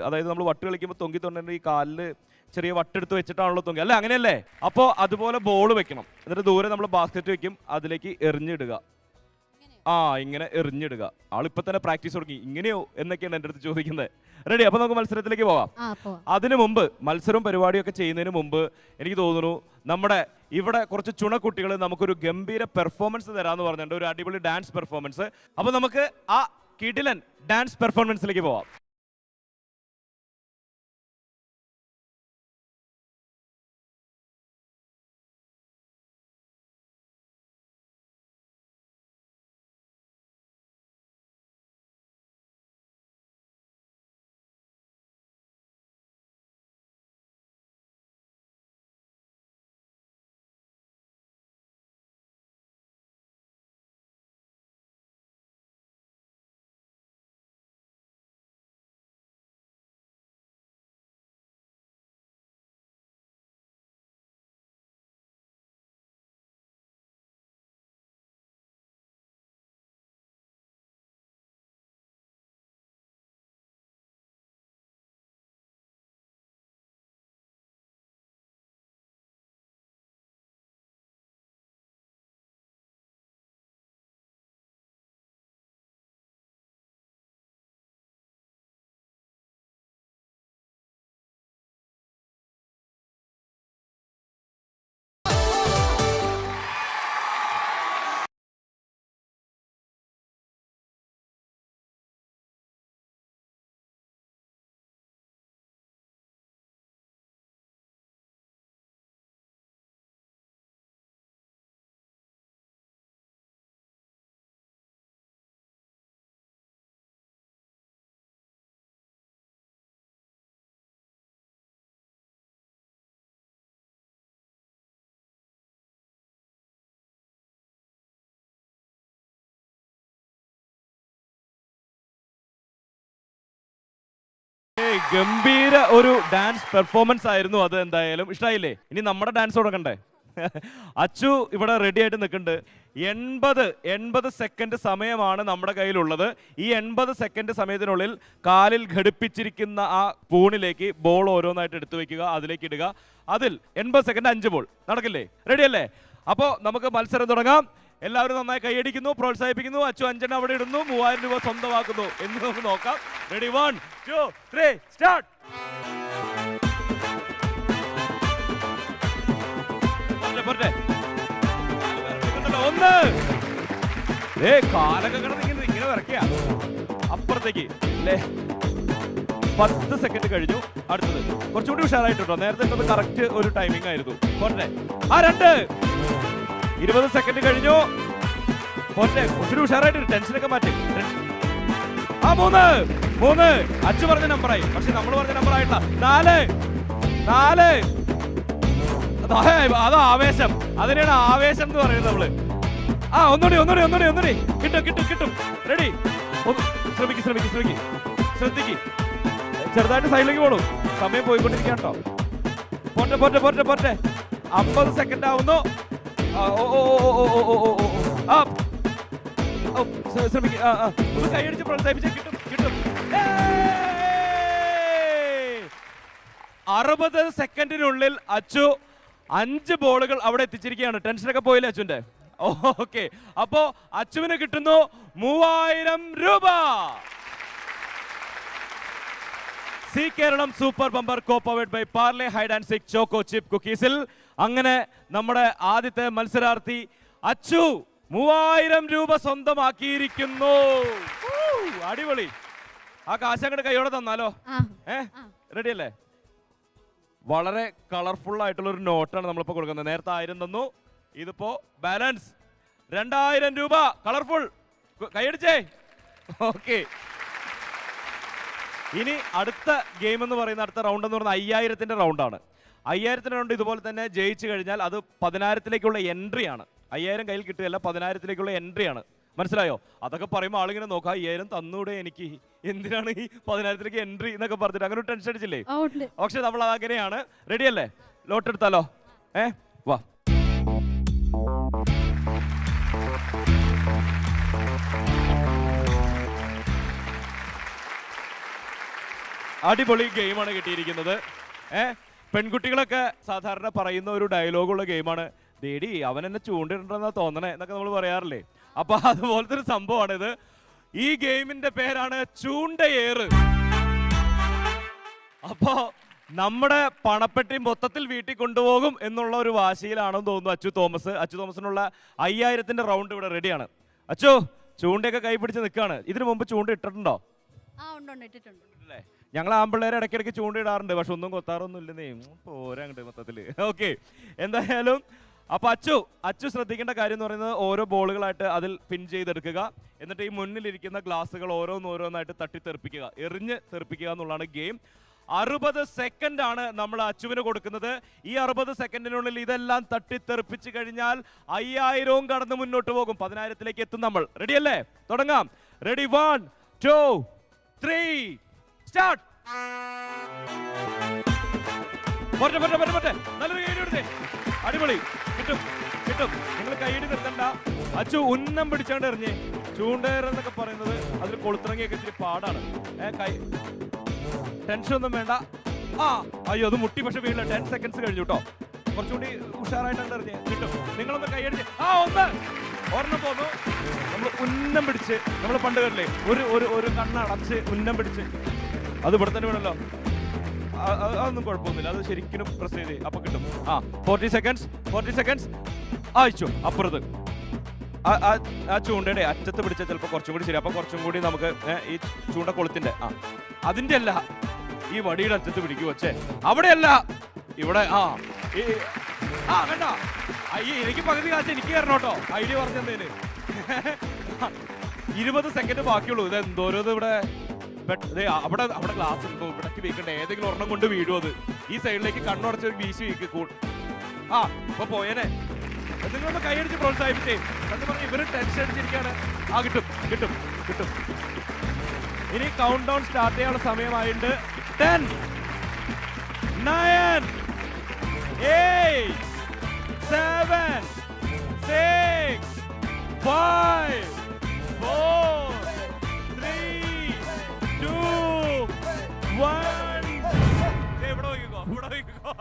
C: അതായത് നമ്മൾ വട്ട് കളിക്കുമ്പോൾ തൊങ്കി തൊണ്ടേണ്ട ഈ കാലില് ചെറിയ വട്ടെടുത്ത് വെച്ചിട്ടാണല്ലോ തൊങ്കി, അല്ലേ? അങ്ങനെയല്ലേ? അപ്പോൾ അതുപോലെ ബോൾ വെക്കണം. എന്നിട്ട് ദൂരെ നമ്മൾ ബാസ്ക്കറ്റ് വെക്കും, അതിലേക്ക് എറിഞ്ഞിടുക. ഇങ്ങനെ എറിഞ്ഞിടുക. ആളിപ്പോ തന്നെ പ്രാക്ടീസ് തുടങ്ങി. ഇങ്ങനെയോ എന്നൊക്കെയാണ് എൻ്റെ അടുത്ത് ചോദിക്കുന്നത്. റെഡി? അപ്പൊ നമുക്ക് മത്സരത്തിലേക്ക് പോവാം. അതിനു മുമ്പ്, മത്സരവും പരിപാടിയൊക്കെ ചെയ്യുന്നതിന് മുമ്പ് എനിക്ക് തോന്നുന്നു നമ്മുടെ ഇവിടെ കുറച്ച് ചുണക്കുട്ടികൾ നമുക്കൊരു ഗംഭീര പെർഫോമൻസ് തരാന്ന് പറഞ്ഞിട്ടുണ്ട്, ഒരു അടിപൊളി ഡാൻസ് പെർഫോമൻസ്. അപ്പൊ നമുക്ക് ആ കിടിലൻ ഡാൻസ് പെർഫോമൻസിലേക്ക് പോവാം. ഗംഭീര ഒരു ഡാൻസ് പെർഫോമൻസ് ആയിരുന്നു അത്. എന്തായാലും ഇഷ്ടായില്ലേ? ഇനി നമ്മുടെ ഡാൻസ് തുടങ്ങണ്ടേ? അച്ചു ഇവിടെ റെഡി ആയിട്ട് നിൽക്കുന്നുണ്ട്. 80 സെക്കൻഡ് സമയമാണ് നമ്മുടെ കയ്യിലുള്ളത്. ഈ 80 സെക്കൻഡ് സമയത്തിനുള്ളിൽ കാലിൽ ഘടിപ്പിച്ചിരിക്കുന്ന ആ പൂണിലേക്ക് ബോൾ ഓരോന്നായിട്ട് എടുത്തു വെക്കുക, അതിലേക്ക് ഇടുക. അതിൽ 80 സെക്കൻഡ് 5 ബോൾ. നടക്കില്ലേ? റെഡി അല്ലേ? അപ്പോൾ നമുക്ക് മത്സരം തുടങ്ങാം. എല്ലാവരും നന്നായി കൈയടിക്കുന്നു, പ്രോത്സാഹിപ്പിക്കുന്നു. അച്ചു 5 അവിടെ ഇടുന്നു, 3000 രൂപ സ്വന്തമാക്കുന്നു എന്ന് നമുക്ക് നോക്കാം. Ready 1 2 3 start. ഒന്ന് കാലൊക്കെ കിടന്നിങ്ങനെ ഇങ്ങനെ വിറക്കിയ അപ്പുറത്തേക്ക് അല്ലേ. 10 സെക്കൻഡ് കഴിഞ്ഞു. അടുത്തത് കുറച്ചുകൂടി ഉഷാറായിട്ടുണ്ടോ? നേരത്തെ കറക്റ്റ് ഒരു ടൈമിംഗ് ആയിരുന്നു. പോട്ടെ. ആ 2 20 സെക്കൻഡ് കഴിഞ്ഞു. പോട്ടെ, കുറച്ചുകൂടി ഉഷാറായിട്ട് ടെൻഷനൊക്കെ മാറ്റി. ആ 3 അച്ചു പറഞ്ഞ നമ്പറായി, പക്ഷെ നമ്മൾ പറഞ്ഞ നമ്പർ ആയിട്ടില്ല. 4 അത് ആവേശം. അതിനാണ് ആവേശം എന്ന് പറയുന്നത് നമ്മള്. ആ ഒന്നുകൂടി കിട്ടും. റെഡി? ശ്രദ്ധിക്ക്. ചെറുതായിട്ട് സൈഡിലേക്ക് പോണു. സമയം പോയിക്കൊണ്ടിരിക്കാൻ കേട്ടോ. പോട്ടെ. 50 സെക്കൻഡ് ആവുന്നു. ശ്രമിക്കും. കൈയടിച്ച് പ്രോത്സാഹിപ്പിച്ച കിട്ടും. 60 സെക്കൻഡിനുള്ളിൽ അച്ചു 5 ബോളുകൾ അവിടെ എത്തിച്ചിരിക്കുകയാണ്. ടെൻഷനൊക്കെ പോയില്ലേ അച്ചുവിന്റെ? ഓക്കെ, അപ്പോ അച്ചുവിന് കിട്ടുന്നു 3000 രൂപ. Zee Keralam super bumper co powered by Parle hide and seek choco chip കുക്കീസിൽ അങ്ങനെ നമ്മുടെ ആദ്യത്തെ മത്സരാർത്ഥി അച്ചു 3000 രൂപ സ്വന്തമാക്കിയിരിക്കുന്നു. അടിപൊളി. ആ കാശ് അങ്ങോട്ട് കൈയോടെ തന്നാലോ? റെഡി അല്ലേ? വളരെ കളർഫുൾ ആയിട്ടുള്ള ഒരു നോട്ടാണ് നമ്മളിപ്പോ കൊടുക്കുന്നത്. നേരത്തെ 1000 തന്നു, ഇതിപ്പോ ബാലൻസ് 2000 രൂപ. കളർഫുൾ. കൈയടിച്ചേ. ഓക്കെ, ഇനി അടുത്ത ഗെയിം എന്ന് പറയുന്ന അടുത്ത റൗണ്ട് എന്ന് പറയുന്നത് 5000ന്റെ റൗണ്ടാണ്. 5000ന്റെ റൗണ്ട് ഇതുപോലെ തന്നെ ജയിച്ചു കഴിഞ്ഞാൽ അത് 10000ത്തിലേക്കുള്ള എൻട്രി ആണ്. 5000 കയ്യിൽ കിട്ടുകയല്ല, 10000ത്തിലേക്കുള്ള എൻട്രി ആണ്. മനസ്സിലായോ? അതൊക്കെ പറയുമ്പോൾ ആളിങ്ങനെ നോക്കാം, 5000 തന്നൂടെ എനിക്ക്, എന്തിനാണ് ഈ 10000ത്തിലേക്ക് എൻട്രി എന്നൊക്കെ പറഞ്ഞിട്ട് അങ്ങനെ ടെൻഷൻ അടിച്ചില്ലേ? പക്ഷെ നമ്മൾ അതങ്ങനെയാണ്. റെഡി അല്ലേ? ലോട്ട് എടുത്താലോ? വാ. അടിപൊളി ഗെയിമാണ് കിട്ടിയിരിക്കുന്നത്. പെൺകുട്ടികളൊക്കെ സാധാരണ പറയുന്ന ഒരു ഡയലോഗുള്ള ഗെയിമാണ്. ദേടി അവൻ എന്നെ ചൂണ്ടിട്ടുണ്ടെന്നാ തോന്നണേ എന്നൊക്കെ നമ്മൾ പറയാറില്ലേ? അപ്പൊ അതുപോലത്തെ ഒരു സംഭവമാണിത്. ഈ ഗെയിമിന്റെ പേരാണ് ചൂണ്ടയേറ്. അപ്പോ നമ്മുടെ പണപ്പെട്ടി മൊത്തത്തിൽ വീട്ടിൽ കൊണ്ടുപോകും എന്നുള്ള ഒരു വാശിയിലാണെന്ന് തോന്നുന്നു അച്ചു തോമസിനുള്ള 5000ന്റെ റൗണ്ട് ഇവിടെ റെഡിയാണ്. അച്ചു ചൂണ്ടയൊക്കെ കൈ പിടിച്ച് നിൽക്കാണ്. ഇതിനു മുമ്പ് ചൂണ്ട ഇട്ടിട്ടുണ്ടോ? അല്ലേ, ഞങ്ങൾ ആമ്പിള്ളേരെ ഇടയ്ക്കിടയ്ക്ക് ചൂണ്ടയിടാറുണ്ട്, പക്ഷെ ഒന്നും കൊത്താറൊന്നും ഇല്ലെന്നേ. പോരാ അങ്ങോട്ട് മൊത്തത്തില്. ഓക്കെ, എന്തായാലും അപ്പൊ അച്ചു ശ്രദ്ധിക്കേണ്ട കാര്യം എന്ന് പറയുന്നത് ഓരോ ബോളുകളായിട്ട് അതിൽ പിൻ ചെയ്തെടുക്കുക. എന്നിട്ട് ഈ മുന്നിലിരിക്കുന്ന ഗ്ലാസുകൾ ഓരോന്നായിട്ട് തട്ടിത്തെറിപ്പിക്കുക, എറിഞ്ഞ് തെറിപ്പിക്കുക എന്നുള്ളതാണ് ഗെയിം. 60 സെക്കൻഡ് ആണ് നമ്മൾ അച്ചുവിന് കൊടുക്കുന്നത്. ഈ 60 സെക്കൻഡിനുള്ളിൽ ഇതെല്ലാം തട്ടിത്തെറിപ്പിച്ച് കഴിഞ്ഞാൽ 5000 കടന്ന് മുന്നോട്ട് പോകും. 10000ത്തിലേക്ക് എത്തും നമ്മൾ. റെഡി അല്ലേ? തുടങ്ങാം. Ready 1 2 3 start. നല്ലൊരു കൈയ്യടി കൊടുത്തേ. അടിപൊളി. കിട്ടും. നിങ്ങൾ കൈയ്യടി നിർത്തണ്ട. അച്ചു ഉന്നം പിടിച്ചാണ്ട് എറിഞ്ഞേ. ചൂണ്ടേറെന്നൊക്കെ പറയുന്നത് അതിൽ കൊളുത്തിറങ്ങിയൊക്കെ ഇച്ചിരി പാടാണ്. ടെൻഷൻ ഒന്നും വേണ്ട. അയ്യോ അത് മുട്ടി, പക്ഷെ വീട്ടിൽ 10 സെക്കൻഡ്സ് കഴിഞ്ഞു കേട്ടോ. കുറച്ചുകൂടി ഉഷാറായിട്ടാണ് എറിഞ്ഞേ. കിട്ടും. നിങ്ങളൊന്ന് കൈയടിച്ച്. ഒരെണ്ണം പോന്നു. നമ്മൾ ഉന്നം പിടിച്ച്, നമ്മൾ പണ്ട് കണ്ടില്ലേ ഒരു കണ്ണടച്ച് ഉന്നം പിടിച്ച്, അത് ഇവിടെ തന്നെ വേണമല്ലോ. അതൊന്നും കുഴപ്പമൊന്നുമില്ല, അത് ശരിക്കും പ്രസ് ചെയ്ത് അപ്പൊ കിട്ടും. 40 സെക്കൻഡ്സ്. അയച്ചു അപ്പുറത്ത് ആ ചൂണ്ടയുടെ അറ്റത്ത് പിടിച്ചാൽ ചിലപ്പോൾ കുറച്ചും കൂടി ശരി. അപ്പൊ കുറച്ചും കൂടി നമുക്ക് ഈ ചൂണ്ട കൊളുത്തിന്റെ അതിന്റെ അല്ല, ഈ വടിയുടെ അറ്റത്ത് പിടിക്കൂ. വച്ചേ അവിടെയല്ല, ഇവിടെ. വേണ്ട, എനിക്ക് പകുതി കാശ് എനിക്ക് തരണം കേട്ടോ. ഐഡിയ പറഞ്ഞതിന് 20 സെക്കൻഡ് ബാക്കിയുള്ളൂ. ഇത് എന്തോരോ ഇവിടെ അവിടെ ഗ്ലാസ് ഉണ്ടോ? ഇവിടേക്ക് വീക്കണ്ട, ഏതെങ്കിലും ഒരെണ്ണം കൊണ്ട് വീഴും. അത് ഈ സൈഡിലേക്ക് കണ്ണുടച്ച് വീശി വീക്ക് ഇപ്പൊ പോയേനെ. നിങ്ങളൊന്ന് കൈയടിച്ച് പ്രോത്സാഹിപ്പിച്ചേ. എന്ന് പറഞ്ഞ് ഇവര് ടെൻഷൻ അടിച്ചിരിക്കുകയാണ്. കിട്ടും. ഇനി കൗണ്ട് ഡൗൺ സ്റ്റാർട്ട് ചെയ്യാനുള്ള സമയമായിട്ട് 10, 9, 8, 7, 6, 5, 4, 3, 2, 1. ഇവിടെ നോക്കിക്കോ.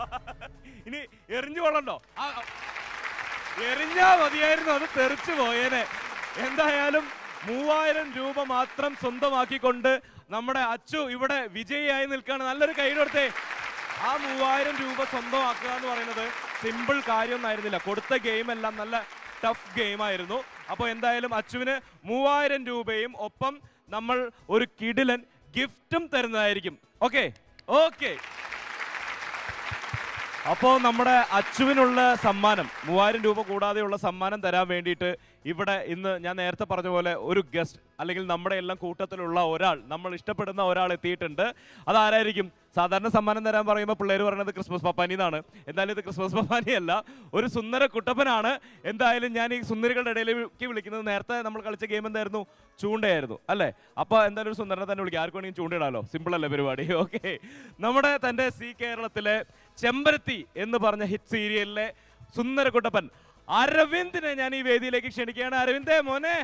C: ഇനി എറിഞ്ഞു കൊള്ളണ്ടോ? എറിഞ്ഞാ മതിയായിരുന്നു, അത് തെറിച്ചു പോയേനെ. എന്തായാലും 3000 രൂപ മാത്രം സ്വന്തമാക്കിക്കൊണ്ട് നമ്മുടെ അച്ചു ഇവിടെ വിജയിയായി നിൽക്കുകയാണ്. നല്ലൊരു കൈ കൊടുത്തേ. ആ 3000 രൂപ സ്വന്തമാക്കുക എന്ന് പറയുന്നത് സിമ്പിൾ കാര്യമൊന്നും ആയിരുന്നില്ല. കൊടുത്ത ഗെയിം എല്ലാം നല്ല ടഫ് ഗെയിം ആയിരുന്നു. അപ്പോൾ എന്തായാലും അച്ചുവിന് 3000 രൂപയും ഒപ്പം നമ്മൾ ഒരു കിടിലൻ ഗിഫ്റ്റും തരുന്നതായിരിക്കും. Okay okay. അപ്പോൾ നമ്മുടെ അച്ചുവിനുള്ള സമ്മാനം 3000 രൂപ കൂടാതെയുള്ള സമ്മാനം തരാൻ വേണ്ടിയിട്ട് ഇവിടെ ഇന്ന് ഞാൻ നേരത്തെ പറഞ്ഞ പോലെ ഒരു ഗസ്റ്റ് അല്ലെങ്കിൽ നമ്മുടെ എല്ലാം കൂട്ടത്തിലുള്ള ഒരാൾ, നമ്മൾ ഇഷ്ടപ്പെടുന്ന ഒരാൾ എത്തിയിട്ടുണ്ട്. അതാരായിരിക്കും? സാധാരണ സമ്മാനം തരാൻ പറയുമ്പോൾ പിള്ളേർ പറയുന്നത് ക്രിസ്മസ് പപ്പാനി എന്നാണ്. എന്തായാലും ഇത് ക്രിസ്മസ് പപ്പാനിയല്ല, ഒരു സുന്ദര കുട്ടപ്പനാണ്. എന്തായാലും ഞാൻ ഈ സുന്ദരികളുടെ ഇടയിലേക്ക് വിളിക്കുന്നത്, നേരത്തെ നമ്മൾ കളിച്ച ഗെയിം എന്തായിരുന്നു? ചൂണ്ടയായിരുന്നു അല്ലേ? അപ്പോൾ എന്തായാലും ഒരു സുന്ദരനെ തന്നെ വിളിക്കാം. ആർക്ക് വേണമെങ്കിൽ ചൂണ്ടയിടാലോ, സിമ്പിൾ അല്ലേ പരിപാടി? ഓക്കെ. നമ്മുടെ തൻ്റെ സി കേരളത്തിലെ ചെമ്പരത്തി എന്ന് പറഞ്ഞ ഹിറ്റ് സീരിയലിലെ സുന്ദര കുട്ടപ്പൻ അരവിന്ദിനെ ഞാൻ ഈ വേദിയിലേക്ക് ക്ഷണിക്കുകയാണ്. അരവിന്ദേ മോനെ,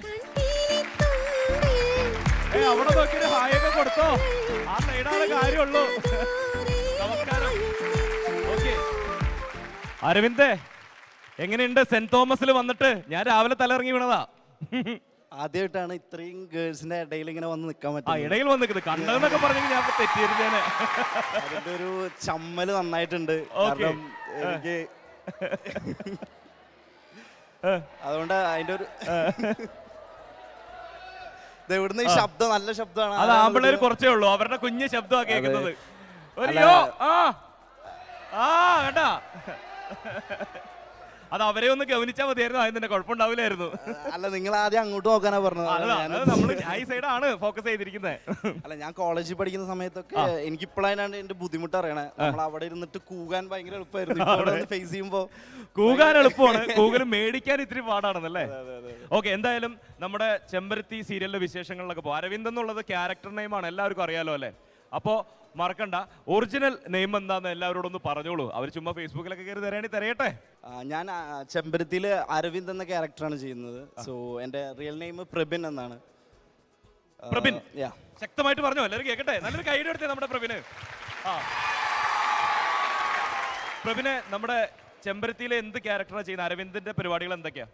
C: അവിടെ നോക്കിയൊരു ഹായൊക്കെ കൊടുത്തോ, ആ സൈഡാണ് കാര്യമുള്ളൂ. നമസ്കാരം. ഓക്കെ അരവിന്ദേ, എങ്ങനെയുണ്ട് സെന്റ് തോമസിൽ വന്നിട്ട്? ഞാൻ രാവിലെ തലയിറങ്ങി വീണതാ.
H: ആദ്യമായിട്ടാണ് ഇത്രയും ഗേൾസിന്റെ ഇടയിൽ ഇങ്ങനെ വന്ന് നിൽക്കാൻ
C: ആ
H: പറ്റും.
C: ഇടയിൽ വന്ന് നിൽക്കുന്നത് കണ്ടതെന്നൊക്കെ പറഞ്ഞെങ്കിൽ ഞാൻ തെറ്റിയിരുന്നേനെ.
H: അതിന്റെ ഒരു ചമ്മല് നന്നായിട്ടുണ്ട്. കാരണം എനിക്ക് അതുകൊണ്ട് അതിന്റെ ഒരു ഇവിടുന്ന് ഈ ശബ്ദം നല്ല ശബ്ദമാണ്.
C: അത് ആമ്പിള്ളേര് കുറച്ചേ ഉള്ളൂ, അവരുടെ കുഞ്ഞ് ശബ്ദമാ കേൾക്കുന്നത്. അയ്യോ കേട്ടാ, അത് അവരെ ഒന്ന് ഗവനിച്ചാൽ മതിയായിരുന്നു, അതിന് തന്നെ കുഴപ്പമുണ്ടാവില്ലായിരുന്നു.
H: അല്ല, നിങ്ങൾ ആദ്യം അങ്ങോട്ട് നോക്കാനാ പറഞ്ഞത്.
C: നമ്മൾ ഈ സൈഡാണ് ഫോക്കസ് ചെയ്തിരിക്കുന്നത്.
H: അല്ല, ഞാൻ കോളേജിൽ പഠിക്കുന്ന സമയത്തൊക്കെ എനിക്ക് ഇപ്പോഴാണ് എന്റെ ബുദ്ധിമുട്ട് അറിയണേ. നമ്മൾ അവിടെ ഇരുന്നിട്ട് കൂകാൻ ഭയങ്കര എളുപ്പമായിരുന്നു. ഫേസ് ചെയ്യുമ്പോ
C: കൂകാൻ എളുപ്പമാണ്, കൂകൽ മേടിക്കാൻ ഇത്തിരി പാടാണെന്നല്ലേ? ഓക്കെ, എന്തായാലും നമ്മുടെ ചെമ്പരത്തി സീരിയലിലെ വിശേഷങ്ങളിലൊക്കെ പോകും. അരവിന്ദ് എന്നുള്ളത് ക്യാരക്ടർ നെയിമാണ്, എല്ലാവർക്കും അറിയാലോ അല്ലേ? അപ്പോ മറക്കണ്ട, ഒറിജിനൽ നെയിം എന്താന്ന് എല്ലാവരോടൊന്ന് പറഞ്ഞോളൂ. അവർ ചുമ്മാ ഫേസ്ബുക്കിലൊക്കെ കയറി തരാണെങ്കിൽ തരയട്ടെ.
H: ഞാൻ ചെമ്പരത്തിയില് അരവിന്ദ് എന്ന ക്യാരക്ടറാണ് ചെയ്യുന്നത്. സോ എന്റെ റിയൽ നെയിം പ്രബിൻ എന്നാണ്.
C: പ്രബിൻ, ശക്തമായിട്ട് പറഞ്ഞോ, എല്ലാവരും കേൾക്കട്ടെ. നല്ലൊരു കൈയ്യടി എടുത്തേ നമ്മുടെ പ്രബിന്. പ്രബിന്, നമ്മുടെ ചെമ്പരത്തിയിലെ എന്ത് ക്യാരക്ടറാണ് ചെയ്യുന്നത്? അരവിന്ദിന്റെ പരിപാടികൾ എന്തൊക്കെയാ?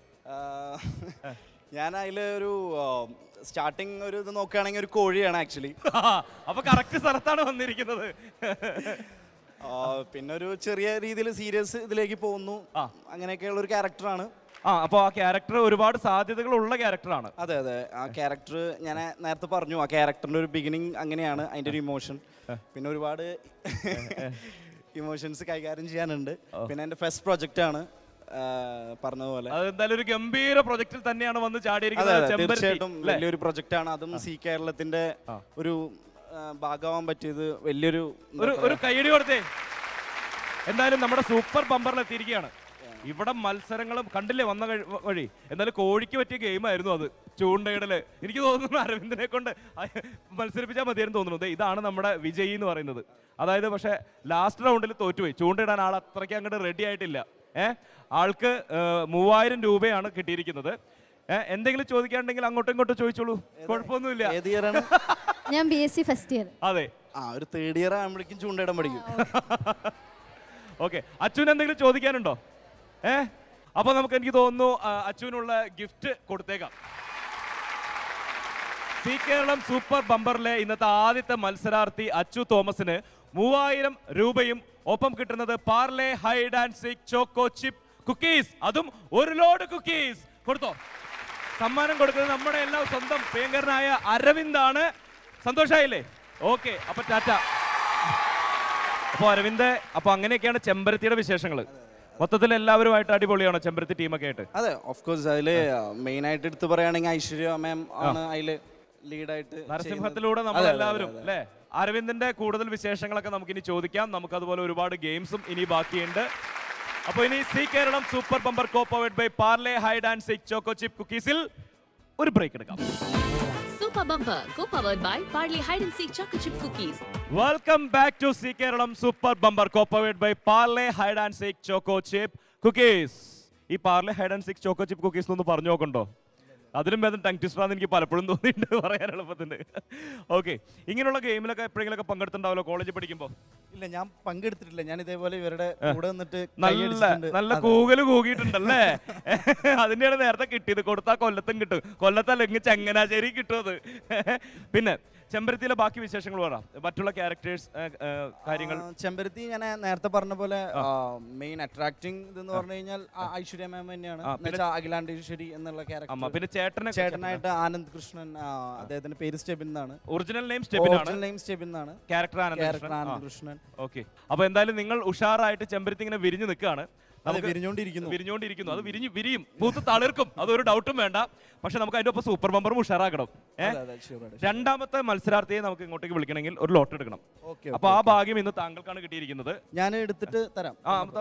H: ഞാൻ അതിലൊരു സ്റ്റാർട്ടിങ് ഒരു ഇത് നോക്കുകയാണെങ്കിൽ ഒരു കോഴിയാണ് ആക്ച്വലി.
C: അപ്പൊ കറക്റ്റ് സ്ഥലത്താണ് വന്നിരിക്കുന്നത്.
H: പിന്നെ ഒരു ചെറിയ രീതിയിൽ സീരിയസ് ഇതിലേക്ക് പോകുന്നു, അങ്ങനെയൊക്കെയുള്ള ഒരു ക്യാരക്ടറാണ്.
C: അപ്പോൾ ആ ക്യാരക്ടർ ഒരുപാട് സാധ്യതകളുള്ള ക്യാരക്ടറാണ്.
H: അതെ അതെ, ആ ക്യാരക്ടർ ഞാൻ നേരത്തെ പറഞ്ഞു, ആ ക്യാരക്ടറിന്റെ ഒരു ബിഗിനിങ് അങ്ങനെയാണ്, അതിന്റെ ഒരു ഇമോഷൻ. പിന്നെ ഒരുപാട് ഇമോഷൻസ് കൈകാര്യം ചെയ്യാനുണ്ട്. പിന്നെ എന്റെ ഫസ്റ്റ് പ്രൊജക്റ്റ് ആണ് പറഞ്ഞതുപോലെ.
C: അതെന്തായാലും ഒരു ഗംഭീര പ്രൊജക്റ്റിൽ തന്നെയാണ് വന്ന് ചാടിയിരിക്കുന്നത്.
H: തീർച്ചയായിട്ടും വലിയൊരു പ്രൊജക്റ്റ് ആണ്. അതും സി കേരളത്തിന്റെ ഒരു ഭാഗമാവാൻ പറ്റിയത് വലിയൊരു
C: ഒരു കൈയടി കൊടുത്തേ. എന്തായാലും നമ്മുടെ സൂപ്പർ ബമ്പറിൽ എത്തിയിരിക്കുകയാണ്. ഇവിടെ മത്സരങ്ങളും കണ്ടില്ലേ വന്ന വഴി. എന്തായാലും കോഴിക്ക് പറ്റിയ ഗെയിമായിരുന്നു അത്, ചൂണ്ടയിടല്. എനിക്ക് തോന്നുന്നു അരവിന്ദിനെ കൊണ്ട് മത്സരിപ്പിച്ചാൽ മതിയായിരുന്നു തോന്നുന്നു. ഇതാണ് നമ്മുടെ വിജയി എന്ന് പറയുന്നത്. അതായത് പക്ഷെ ലാസ്റ്റ് റൗണ്ടിൽ തോറ്റുപോയി. ചൂണ്ടയിടാൻ ആൾ അത്രയ്ക്ക് അങ്ങോട്ട് റെഡി ആയിട്ടില്ല. ആൾക്ക് 3000 രൂപയാണ് കിട്ടിയിരിക്കുന്നത്. എന്തെങ്കിലും ചോദിക്കാനുണ്ടെങ്കിൽ അങ്ങോട്ടും ഇങ്ങോട്ടും ചോദിച്ചോളൂ, കുഴപ്പമൊന്നുമില്ല.
H: ഏത് ഇയറാണ്?
D: ഞാൻ BSc ഫസ്റ്റ് ഇയർ.
C: അതെ,
H: ഒരു 3rd ഇയർ ആകുമ്പോഴേക്കും ചൂണ്ടയിടാൻ പഠിക്കും.
C: ഓക്കെ, അച്ഛന് എന്തെങ്കിലും ചോദിക്കാനുണ്ടോ? അപ്പൊ നമുക്ക്, എനിക്ക് തോന്നുന്നു അച്ഛനുള്ള ഗിഫ്റ്റ് കൊടുത്തേക്കാം. സി കേരളം സൂപ്പർ ബമ്പറിലെ ഇന്നത്തെ ആദ്യത്തെ മത്സരാർത്ഥി അച്ചു തോമസിന് 3000 രൂപയും ഒപ്പം കിട്ടുന്നത് Parle hide and seek choco chip cookies, അതും ഒരു ലോഡ് കുക്കീസ്. കൊടുത്തോ. സമ്മാനം കൊടുക്കുന്നത് നമ്മുടെ എല്ലാം സ്വന്തം പ്രിയങ്കരനായ അരവിന്ദാണ്. സന്തോഷായില്ലേ? ഓക്കെ, അപ്പൊ ടാറ്റ. അപ്പൊ അരവിന്ദ്, അപ്പൊ അങ്ങനെയൊക്കെയാണ് ചെമ്പരത്തിയുടെ വിശേഷങ്ങൾ. മൊത്തത്തിൽ എല്ലാവരുമായിട്ട് അടിപൊളിയാണോ ചെമ്പരത്തി ടീമൊക്കെ ആയിട്ട്?
H: അതെ, ഓഫ് കോഴ്സ്. അതില് മെയിൻ ആയിട്ട് എടുത്ത് പറയുകയാണെങ്കിൽ ഐശ്വര്യ മാം ആണ് അതില് ലീഡായിട്ട്.
C: നരസിംഹത്തിലൂടെ നമ്മളെല്ലാവരും അല്ലേ? അരവിന്ദിന്റെ കൂടുതൽ വിശേഷങ്ങളൊക്കെ നമുക്ക് ഇനി ചോദിക്കാം. നമുക്ക് അതുപോലെ ഒരുപാട് ഗെയിംസും ഇനി ബാക്കിയുണ്ട്. അപ്പോൾ ഇനി Zee Keralam super bumper co powered by Parle hide and seek choco chip കുക്കീസിൽ ഒരു ബ്രേക്ക് എടുക്കാം.
G: Copa Bumper, co-powered by Parley Hide and Seek Choco Chip Cookies.
C: Welcome back to Zee Keralam super bumper co-powered by Parle hide and seek choco chip cookies. ഈ Parle hide and seek choco chip cookies ഒന്ന് പറഞ്ഞു നോക്കണ്ടോ? അതിലും ഭേദം tongue ട്വിസ്റ്ററാന്ന് എനിക്ക് പലപ്പോഴും തോന്നിയിട്ടുണ്ട് പറയാൻ എളുപ്പത്തിന്. ഓക്കെ, ഇങ്ങനെയുള്ള ഗെയിമിലൊക്കെ എപ്പോഴെങ്കിലൊക്കെ പങ്കെടുത്തിട്ടുണ്ടാവല്ലോ കോളേജിൽ പഠിക്കുമ്പോൾ?
H: ഇല്ല, ഞാൻ പങ്കെടുത്തിട്ടില്ല. ഞാൻ ഇതേപോലെ ഇവരുടെ കൂടെ നിന്നിട്ട്
C: നല്ല കൂകല് കൂകിയിട്ടുണ്ടല്ലേ? അതിന്റെയാണ് നേരത്തെ കിട്ടിയത്. കൊടുത്താൽ കൊല്ലത്തും കിട്ടും, കൊല്ലത്തല്ലെങ്കിൽ ചങ്ങനാശ്ശേരി കിട്ടും അത്. പിന്നെ ചെമ്പരത്തിയിലെ ബാക്കി വിശേഷങ്ങൾ പറ, മറ്റുള്ള ക്യാരക്ടേഴ്സ് കാര്യങ്ങൾ.
H: ചെമ്പരത്തി ഞാൻ നേരത്തെ പറഞ്ഞ പോലെ മെയിൻ അട്രാക്ടിങ് ഇതെന്ന് പറഞ്ഞു കഴിഞ്ഞാൽ ഐശ്വര്യ മാം തന്നെയാണ്. അഖിലാണ്ടേശ്വരി എന്നുള്ള ക്യാരക്ടർ.
C: പിന്നെ
H: ചേട്ടനായിട്ട് ആനന്ദ് കൃഷ്ണൻ, അദ്ദേഹത്തിന്റെ പേര് സ്റ്റെബിൻ എന്നാണ്.
C: ഒറിജിനൽ നെയിം
H: സ്റ്റെബിൻ എന്നാണ്.
C: ക്യാരക്ടർ
H: ആനന്ദ് കൃഷ്ണൻ.
C: ഓക്കെ, അപ്പൊ എന്തായാലും നിങ്ങൾ ഉഷാറായിട്ട് ചെമ്പരത്തി ഇങ്ങനെ വിരിഞ്ഞു നിൽക്കുകയാണ്.
H: വിരിഞ്ഞോണ്ടിരിക്കുന്നു.
C: അത് വിരിയും, പൂത്ത് തളിർക്കും, അതൊരു ഡൗട്ടും വേണ്ട. പക്ഷെ നമുക്ക് അതിന്റെ ഒപ്പം സൂപ്പർ ബമ്പറും ഉഷാറാക്കണം. രണ്ടാമത്തെ മത്സരാർത്ഥിയെ നമുക്ക് ഇങ്ങോട്ടേക്ക് വിളിക്കണമെങ്കിൽ ഒരു ലോട്ട് എടുക്കണം. അപ്പൊ ആ ഭാഗ്യം ഇന്ന് താങ്കൾക്കാണ് കിട്ടിയിരിക്കുന്നത്.
H: ഞാൻ എടുത്തിട്ട് തരാം.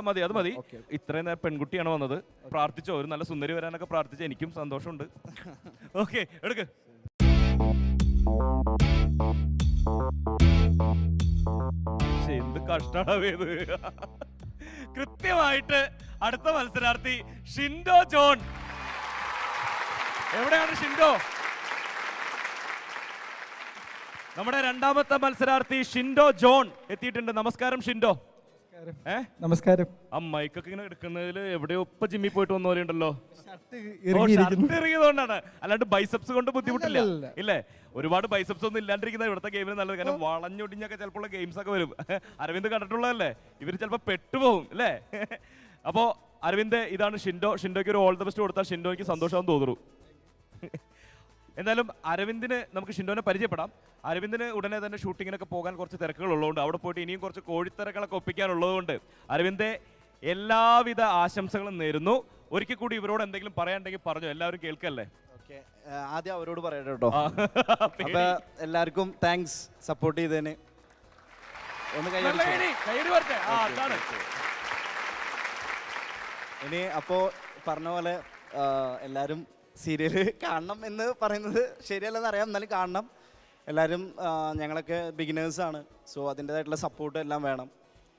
C: മതി, അത് മതി. ഇത്രയും നേരം പെൺകുട്ടിയാണ് വന്നത്. പ്രാർത്ഥിച്ചോ, ഒരു നല്ല സുന്ദരി വരാനൊക്കെ പ്രാർത്ഥിച്ചോ, എനിക്കും സന്തോഷമുണ്ട്. ഓക്കെ, എടുക്ക്. എന്ത് കഷ്ടാണ് ഇത്. കൃത്യമായിട്ട് അടുത്ത മത്സരാർത്ഥി ഷിൻഡോ ജോൺ. എവിടെയാണ് ഷിൻഡോ? നമ്മുടെ രണ്ടാമത്തെ മത്സരാർത്ഥി ഷിൻഡോ ജോൺ എത്തിയിട്ടുണ്ട്. നമസ്കാരം ഷിൻഡോ.
I: നമസ്കാരം.
C: ആ മൈക്കൊക്കെ ഇങ്ങനെ എടുക്കുന്നതിൽ എവിടെയോ ഇപ്പൊ ജിമ്മിൽ പോയിട്ട് വന്ന പോലെ ഉണ്ടല്ലോ. ഇറങ്ങിയതുകൊണ്ടാണ്, അല്ലാണ്ട് ബൈസെപ്സ് കൊണ്ട് ബുദ്ധിമുട്ടില്ല ഇല്ലേ? ഒരുപാട് ബൈസെപ്സ് ഒന്നും ഇല്ലാണ്ടിരിക്കുന്ന ഇവിടുത്തെ ഗെയിമിന് നല്ലത്. കാരണം വളഞ്ഞൊടിഞ്ഞൊക്കെ ചിലപ്പോൾ ഗെയിംസ് ഒക്കെ വരും. അരവിന്ദ് കണ്ടിട്ടുള്ളതല്ലേ, ഇവർ ചിലപ്പോൾ പെട്ടുപോകും അല്ലേ? അപ്പോ അരവിന്ദ്, ഇതാണ് ഷിൻഡോ. ഷിൻഡോയ്ക്ക് ഒരു ഓൾ ദ ബെസ്റ്റ് കൊടുത്താൽ ഷിൻഡോയ്ക്ക് സന്തോഷമാണെന്ന് തോന്നുന്നു. എന്തായാലും അരവിന്ദിന് നമുക്ക് ഷിൻഡോനെ പരിചയപ്പെടാം. അരവിന്ദിന് ഉടനെ തന്നെ ഷൂട്ടിങ്ങിനൊക്കെ പോകാൻ കുറച്ച് തിരക്കുകൾ ഉള്ളതുകൊണ്ട്, അവിടെ പോയിട്ട് ഇനിയും കുറച്ച് കോഴിത്തിരക്കുകളൊക്കെ ഒപ്പിക്കാനുള്ളതുകൊണ്ട് അരവിന്ദ് എല്ലാവിധ ആശംസകളും നേരുന്നു. ഒരിക്കൽ കൂടി ഇവരോട് എന്തെങ്കിലും പറയാനുണ്ടെങ്കിൽ പറഞ്ഞു, എല്ലാവരും കേൾക്കല്ലേ.
H: ആദ്യം അവരോട് പറയട്ടെ കേട്ടോ. അപ്പൊ എല്ലാവർക്കും താങ്ക്സ് സപ്പോർട്ട് ചെയ്തതിന്. ഇനി അപ്പോ പറഞ്ഞ പോലെ എല്ലാരും സീരിയല് കാണണം എന്ന് പറയുന്നത് ശരിയല്ലെന്ന് അറിയാം, എന്നാലും കാണണം. എല്ലാവരും ഞങ്ങളൊക്കെ ബിഗിനേഴ്സാണ്. സോ അതിൻ്റെതായിട്ടുള്ള സപ്പോർട്ട് എല്ലാം വേണം.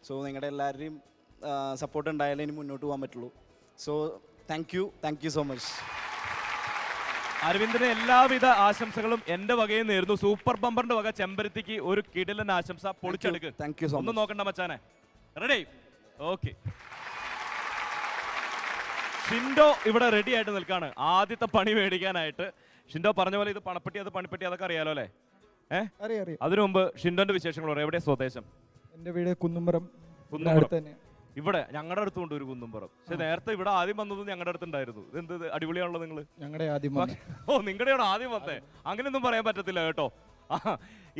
H: സോ നിങ്ങളുടെ എല്ലാവരുടെയും സപ്പോർട്ട് ഉണ്ടായാലേ ഇനി മുന്നോട്ട് പോകാൻ പറ്റുള്ളൂ. So thank you so much.
C: അരവിന്ദിന് എല്ലാവിധ ആശംസകളും എന്റെ വകയിൽ നേരുന്നു. സൂപ്പർ ബമ്പറിന്റെ വക ചെമ്പരത്തിക്ക് ഒരു കിടിലൻ ആശംസ. പൊളിച്ചെടുക്ക്.
H: Thank you so much.
C: ഒന്നും നോക്കണ്ട മച്ചാനെ. റെഡി? ഓക്കെ. ഷിൻഡോ ഇവിടെ റെഡി ആയിട്ട് നിൽക്കാണ് ആദ്യത്തെ പണി മേടിക്കാനായിട്ട്. ഷിൻഡോ പറഞ്ഞ പോലെ ഇത് പണപ്പെട്ടി, അത് പണിപ്പെട്ടി, അതൊക്കെ അറിയാലോ അല്ലേ?
I: അറിയാം.
C: അതിനു മുമ്പ് ഷിൻഡോന്റെ വിശേഷങ്ങൾ പറയാം. എവിടെ സ്വദേശം?
I: എന്റെ വീട് കുന്നുംപുറം.
C: ഇവിടെ ഞങ്ങളുടെ അടുത്തുണ്ട് ഒരു കുന്നുംപുറം. പക്ഷെ നേരത്തെ ഇവിടെ ആദ്യം വന്നത് ഞങ്ങളുടെ അടുത്തുണ്ടായിരുന്നു. എന്ത് അടിപൊളിയാണല്ലോ നിങ്ങള്.
I: ഞങ്ങളുടെ ആദ്യം
C: നിങ്ങളുടെയാണ് ആദ്യം വന്നേ. അങ്ങനെയൊന്നും പറയാൻ പറ്റത്തില്ല കേട്ടോ.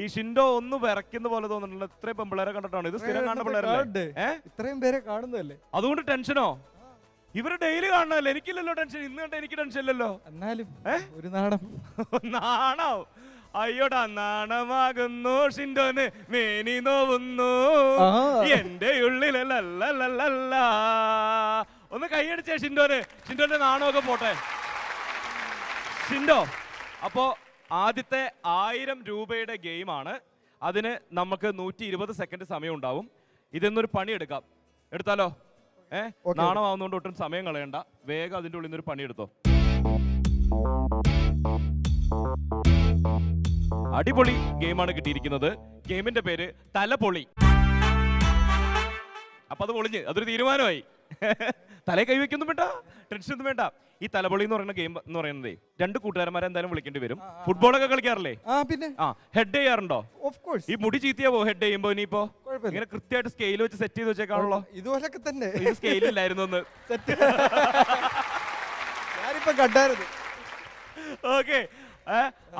C: ഈ ഷിൻഡോ ഒന്ന് വിറയ്ക്കുന്ന പോലെ തോന്നുന്നുണ്ടല്ലോ. ഇത്രയും പെമ്പിള്ളേരെ കണ്ടിട്ടാണ്. ഇത് സ്ഥിരം കാണുന്ന പിള്ളേരല്ലേ?
I: ഇത്രയും പേരെ കാണുന്നതല്ലേ,
C: അതുകൊണ്ട് ടെൻഷനോ? ഇവര് ഡെയിലി കാണണല്ലേ? എനിക്കില്ലല്ലോ ടെൻഷൻ. ഇന്ന് കണ്ട എനിക്ക് ടെൻഷൻ ഇല്ലല്ലോ.
I: എന്നാലും ഒരു നാണം.
C: നാണോ? അയ്യോടാ, നാണമാകുന്നു ഷിൻഡോന്, മേനി നോവുന്നു എന്റെ ഉള്ളിലല്ല. ഒന്ന് കൈയടിച്ചേ ഷിൻഡോന്. ഷിൻഡോന്റെ നാണമൊക്കെ പോട്ടെ. ഷിൻഡോ, അപ്പോ ആദ്യത്തെ 1000 രൂപയുടെ ഗെയിമാണ്. അതിന് നമുക്ക് 120 സെക്കൻഡ് സമയം ഉണ്ടാവും. ഇതൊന്നൊരു പണി എടുക്കാം. എടുത്താലോ? നാണമാവുന്നതുകൊണ്ട് ഒട്ടും സമയം കളയണ്ട. വേഗം അതിന്റെ ഉള്ളിൽ നിന്നൊരു പണിയെടുത്തോ. അടിപൊളി ഗെയിമാണ് കിട്ടിയിരിക്കുന്നത്. ഗെയിമിന്റെ പേര് തലപൊളി. അപ്പൊ അത് പൊളിഞ്ഞ് അതൊരു തീരുമാനമായി. തലേ കൈവയ്ക്കൊന്നും വേണ്ട, ടെൻഷൻ ഒന്നും വേണ്ട. ഈ തലപൊളി എന്ന് പറയുന്ന ഗെയിം എന്ന് പറയുന്നത് 2 കൂട്ടുകാരന്മാരെ എന്തായാലും വിളിക്കേണ്ടി വരും. ഫുട്ബോളൊക്കെ കളിക്കാറില്ലേ?
I: പിന്നെ
C: ഹെഡ് ചെയ്യാറുണ്ടോ? ഈ മുടി ചീത്തിയാവോ ഹെഡ് ചെയ്യുമ്പോ? ഇനിയിപ്പോ ഇങ്ങനെ കൃത്യമായിട്ട് സ്കെയിൽ വെച്ച് സെറ്റ് ചെയ്ത് വെച്ചേക്കാണല്ലോ.
I: ഇതുപോലൊക്കെ തന്നെ.
C: സ്കെയിലില്ലായിരുന്നു ഒന്ന്. ഓക്കെ,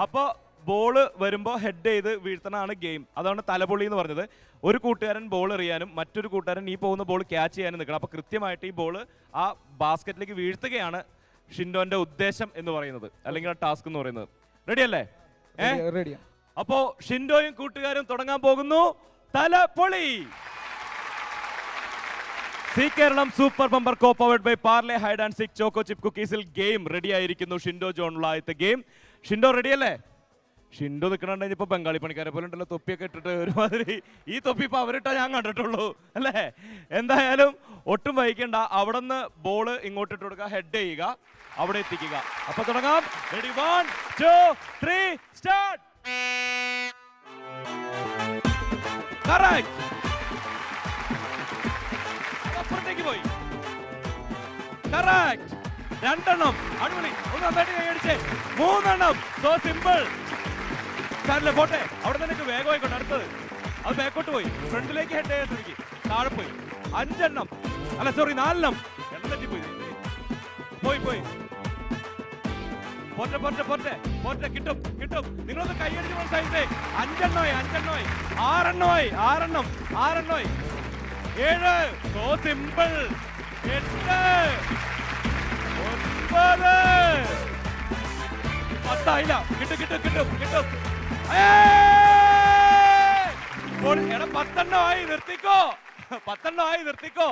C: അപ്പൊ ബോള് വരുമ്പോ ഹെഡ് ചെയ്ത് വീഴ്ത്തണാണ് ഗെയിം. അതാണ് തലപൊളി എന്ന് പറഞ്ഞത്. ഒരു കൂട്ടുകാരൻ ബോൾ എറിയാനും മറ്റൊരു കൂട്ടുകാരൻ ഈ പോകുന്ന ബോൾ ക്യാച്ച് ചെയ്യാനും നിൽക്കണം. അപ്പൊ കൃത്യമായിട്ട് ഈ ബോൾ ആ ബാസ്ക്കറ്റിലേക്ക് വീഴ്ത്തുകയാണ് ഷിൻഡോന്റെ ഉദ്ദേശം എന്ന് പറയുന്നത്, അല്ലെങ്കിൽ ആ ടാസ്ക് എന്ന് പറയുന്നത്. റെഡി അല്ലേ? അപ്പോ ഷിൻഡോയും കൂട്ടുകാരും തുടങ്ങാൻ പോകുന്നു തലപൊളി. Zee Keralam super bumper co powered by Parle hide and seek choco chip കുക്കീസിൽ ഗെയിം റെഡി ആയിരിക്കുന്നു. ഷിൻഡോ ജോണുള്ള ആദ്യത്തെ ഗെയിം. ഷിൻഡോ റെഡി അല്ലേ? ഷിൻഡോ നിൽക്കണുണ്ടെങ്കിൽ ഇപ്പൊ ബംഗാളി പണിക്കാരെ പോലെ ഉണ്ടല്ലോ, തൊപ്പിയൊക്കെ ഇട്ടിട്ട് ഒരുമാതിരി. ഈ തൊപ്പി ഇപ്പൊ അവരിട്ടാ ഞാൻ കണ്ടിട്ടുള്ളൂ അല്ലേ. എന്തായാലും ഒട്ടും വൈകണ്ട, അവിടെ നിന്ന് ബോള് ഇങ്ങോട്ട് ഇട്ട് കൊടുക്കുക, ഹെഡ് ചെയ്യുക, അവിടെ എത്തിക്കുക. അപ്പൊ തുടങ്ങാം. Ready, 1 2 3 start. കറക്റ്റ്. അപ്പുറത്തേക്ക് പോയി. കറക്റ്റ്. 2 എണ്ണം. അടിപൊളി. ഒന്ന് നന്നായിട്ട് കൈയടിച്ചേ. 3 എണ്ണം. So simple. സാറില്ല, പോട്ടെ. അവിടെ തന്നെ വേഗം ആയിക്കോട്ടെ. അടുത്തത് അത് ബാക്കോട്ട് പോയി, ഫ്രണ്ടിലേക്ക് ഹെഡ് ചെയ്യാൻ ശ്രമിക്കും. താഴെ പോയി. 5 എണ്ണം. അല്ല സോറി, 4 എണ്ണം. എണ്ണം തെറ്റിപ്പോയി. പോയി പോയി. പോട്ടെ പോട്ടെ പോട്ടെ പോട്ടെ. കിട്ടും കിട്ടും. നിങ്ങളൊന്ന് കൈയടിച്ച് മനസ്സിലായിട്ടേ. 5 എണ്ണമായി 5 എണ്ണമായി 6 എണ്ണമായി 6 എണ്ണം 6 എണ്ണമായി 7. So simple. 8 9 10 ആയില്ല. കിട്ടും കിട്ടും കിട്ടും കിട്ടും. എടാ 10 എണ്ണമായി, നിർത്തിക്കോ. 10 എണ്ണമായി, നിർത്തിക്കോ.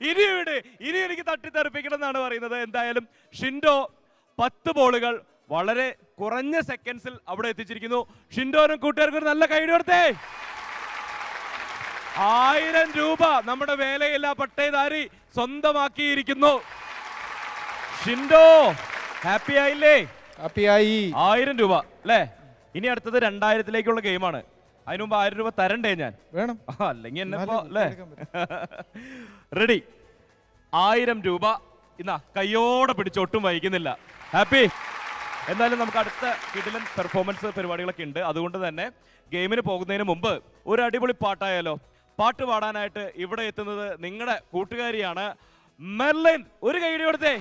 C: ഇനി എനിക്ക് തട്ടിത്തെറിപ്പിക്കണം എന്നാണ് പറയുന്നത്. എന്തായാലും ഷിൻഡോ 10 ബോളുകൾ വളരെ കുറഞ്ഞ സെക്കൻഡ്സിൽ അവിടെ എത്തിച്ചിരിക്കുന്നു. ഷിൻഡോനും കൂട്ടുകാർക്കും ഒരു നല്ല കൈയ്യടി കൊടുത്തേ. 1000 രൂപ നമ്മുടെ വേലയില്ലാ പട്ടേദാരി സ്വന്തമാക്കിയിരിക്കുന്നു. ഷിൻഡോ ഹാപ്പി ആയില്ലേ?
I: ഹാപ്പിയായി.
C: 1000 രൂപ അല്ലേ. ഇനി അടുത്തത് 2000-ലേക്കുള്ള ഗെയിമാണ്. അതിനു മുമ്പ് 1000 രൂപ തരണ്ടേ ഞാൻ?
I: വേണം.
C: അല്ലെങ്കിൽ എന്നെ അല്ലേ. റെഡി. 1000 രൂപ ഇന്നാ കയ്യോടെ പിടിച്ചൊട്ടും വൈകുന്നില്ല. ഹാപ്പി. എന്തായാലും നമുക്ക് അടുത്ത കിടിലൻ പെർഫോമൻസ് പരിപാടികളൊക്കെ ഉണ്ട്. അതുകൊണ്ട് തന്നെ ഗെയിമിന് പോകുന്നതിന് മുമ്പ് ഒരു അടിപൊളി പാട്ടായാലോ? പാട്ട് പാടാനായിട്ട് ഇവിടെ എത്തുന്നത് നിങ്ങളുടെ കൂട്ടുകാരിയാണ് മെർലിൻ. ഒരു കൈയ്യടി കൊടുത്തേ.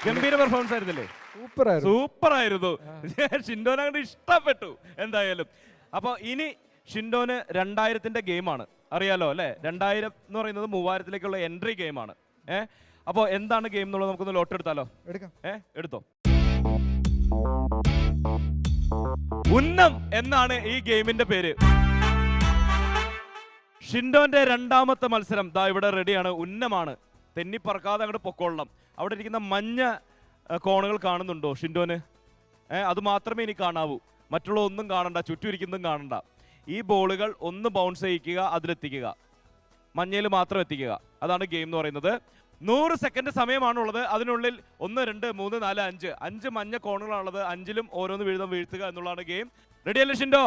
C: ഗംഭീര പെർഫോമൻസ് ആയിരുന്നില്ലേ? സൂപ്പർ ആയിരുന്നു. ഷിൻഡോനെ അങ്ങോട്ട് ഇഷ്ടപ്പെട്ടു എന്തായാലും. അപ്പൊ ഇനി ഷിൻഡോന് 2000-ന്റെ ഗെയിമാണ്, അറിയാലോ അല്ലെ. 2000 എന്ന് പറയുന്നത് 3000-ലേക്കുള്ള എൻട്രി ഗെയിമാണ്. അപ്പൊ എന്താണ് ഗെയിം എന്നുള്ളത് നമുക്കൊന്ന് ലോട്ട് എടുത്താലോ? എടുത്തോ. ഉന്നം എന്നാണ് ഈ ഗെയിമിന്റെ പേര്. ഷിൻഡോന്റെ 2ാമത്തെ മത്സരം ദാ ഇവിടെ റെഡിയാണ്. ഉന്നമാണ്. തെന്നിപ്പറക്കാതെ അങ്ങോട്ട് പൊക്കോളണം. അവിടെ ഇരിക്കുന്ന മഞ്ഞ കോണുകൾ കാണുന്നുണ്ടോ ഷിൻഡോന്? അത് മാത്രമേ ഇനി കാണാവൂ. മറ്റുള്ള ഒന്നും കാണണ്ട, ചുറ്റും ഇരിക്കുന്നതും കാണണ്ട. ഈ ബോളുകൾ ഒന്ന് ബൗൺസ് ചെയ്യിക്കുക, അതിലെത്തിക്കുക. മഞ്ഞയിൽ മാത്രം എത്തിക്കുക. അതാണ് ഗെയിം എന്ന് പറയുന്നത്. 100 സെക്കൻഡ് സമയമാണുള്ളത്. അതിനുള്ളിൽ 1 2 3 4 5 5 മഞ്ഞ കോണുകളാണുള്ളത്. 5-ലും ഓരോന്ന് വീഴ്ത്തുക എന്നുള്ളതാണ് ഗെയിം. റെഡിയല്ലേ ഷിൻഡോ?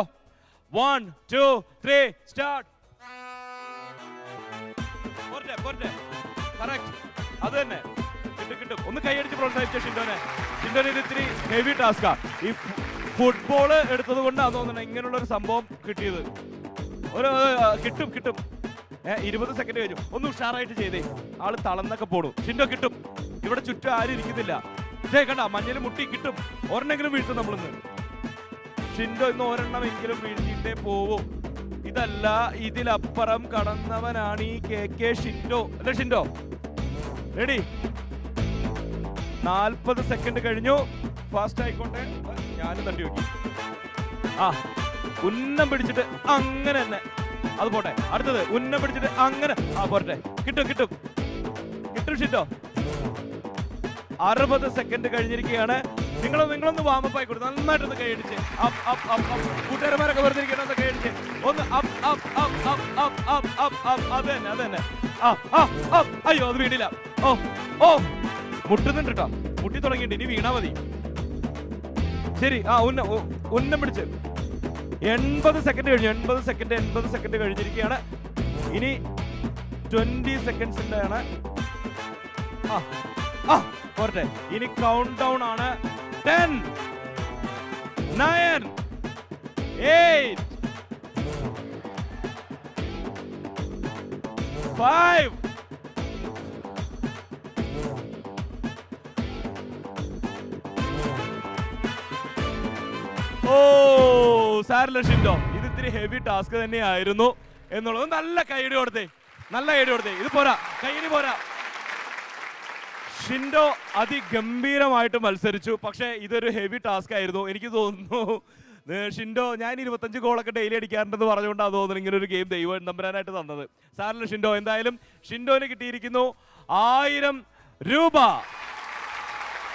C: 1 2 3 സ്റ്റാർട്ട്. പോരട്ടെ കറക്റ്റ് അത് തന്നെ കിട്ടും കിട്ടും ഒന്ന് കൈയടിച്ച് പ്രോത്സാഹിച്ച ഷിൻഡോനെ ഇത് ഇത്തിരി ഹെവി ടാസ്കാ ഈ ഫുട്ബോൾ എടുത്തത് കൊണ്ടാണ് തോന്നുന്നത് ഇങ്ങനെയുള്ള ഒരു സംഭവം കിട്ടിയത് ഒരു കിട്ടും 20 സെക്കൻഡ് കഴിഞ്ഞു ഒന്ന് ഉഷാറായിട്ട് ചെയ്തേ ആള് തളന്നൊക്കെ പോണു ഷിൻഡോ കിട്ടും ഇവിടെ ചുറ്റും ആരും ഇരിക്കുന്നില്ല കണ്ട മഞ്ഞൾ മുട്ടി കിട്ടും ഒരെണ്ണെങ്കിലും വീഴ്ത്തും നമ്മളിന്ന് ഷിൻഡോ ഇന്ന് ഒരെണ്ണമെങ്കിലും വീഴ്ത്തിയിട്ടേ പോവും ഇതല്ല ഇതിലപ്പുറം കടന്നവനാണ് ഈ കെ ഷിൻഡോ അല്ലേ ഷിൻഡോ റെഡി 40 സെക്കൻഡ് കഴിഞ്ഞു ഫാസ്റ്റ് ആയിക്കോട്ടെ ഞാനും തട്ടി നോക്കി ഉന്നം പിടിച്ചിട്ട് അങ്ങനെ തന്നെ അത് പോട്ടെ അടുത്തത് ഉന്നം പിടിച്ചിട്ട് അങ്ങനെ പോട്ടെ കിട്ടും ഷിൻഡോ 60 സെക്കൻഡ് കഴിഞ്ഞിരിക്കുകയാണ് നിങ്ങളൊന്ന് വാമപ്പ് ആയിക്കോട്ടെ നന്നായിട്ടൊന്ന് കൈയടിച്ച് കൂട്ടുകാരന്മാരൊക്കെ വെറുതെ ഇരിക്കണം കൈയടിച്ച് ഒന്ന് അത് തന്നെ അയ്യോ അത് വീണില്ല ഓ മുട്ടുന്നുണ്ട് കേട്ടോ മുട്ടി തുടങ്ങിയിട്ട് ഇനി വീണാ മതി ശരി ഉന്നം പിടിച്ച് 80 സെക്കൻഡ് കഴിഞ്ഞു 80 സെക്കൻഡ് കഴിഞ്ഞിരിക്കുകയാണ് ഇനി 20 സെക്കൻഡ്സിന്റെ ആണ് പോരട്ടെ ഇനി കൗണ്ട് ഡൗൺ ആണ് 10 9 8 5 സാരില്ല ഷിൻഡോ ഇത് ഇത്തിരി ഹെവി ടാസ്ക് തന്നെയായിരുന്നു എന്നുള്ളത് നല്ല കൈയടി കൊടുത്തേ ഇത് പോരാ കൈയടി പോരാ ഷിൻഡോ അതിഗംഭീരമായിട്ട് മത്സരിച്ചു പക്ഷേ ഇതൊരു ഹെവി ടാസ്ക് ആയിരുന്നു എനിക്ക് തോന്നുന്നു ഷിൻഡോ ഞാൻ 25 ഗോളൊക്കെ ഡെയിലി അടിക്കാറുണ്ടെന്ന് പറഞ്ഞുകൊണ്ടാണ് തോന്നുന്നു ഇങ്ങനെ ഒരു ഗെയിം ദൈവം നമ്പരാനായിട്ട് തന്നത് സാറിന് ഷിൻഡോ എന്തായാലും ഷിൻഡോന് കിട്ടിയിരിക്കുന്നു 1000 രൂപ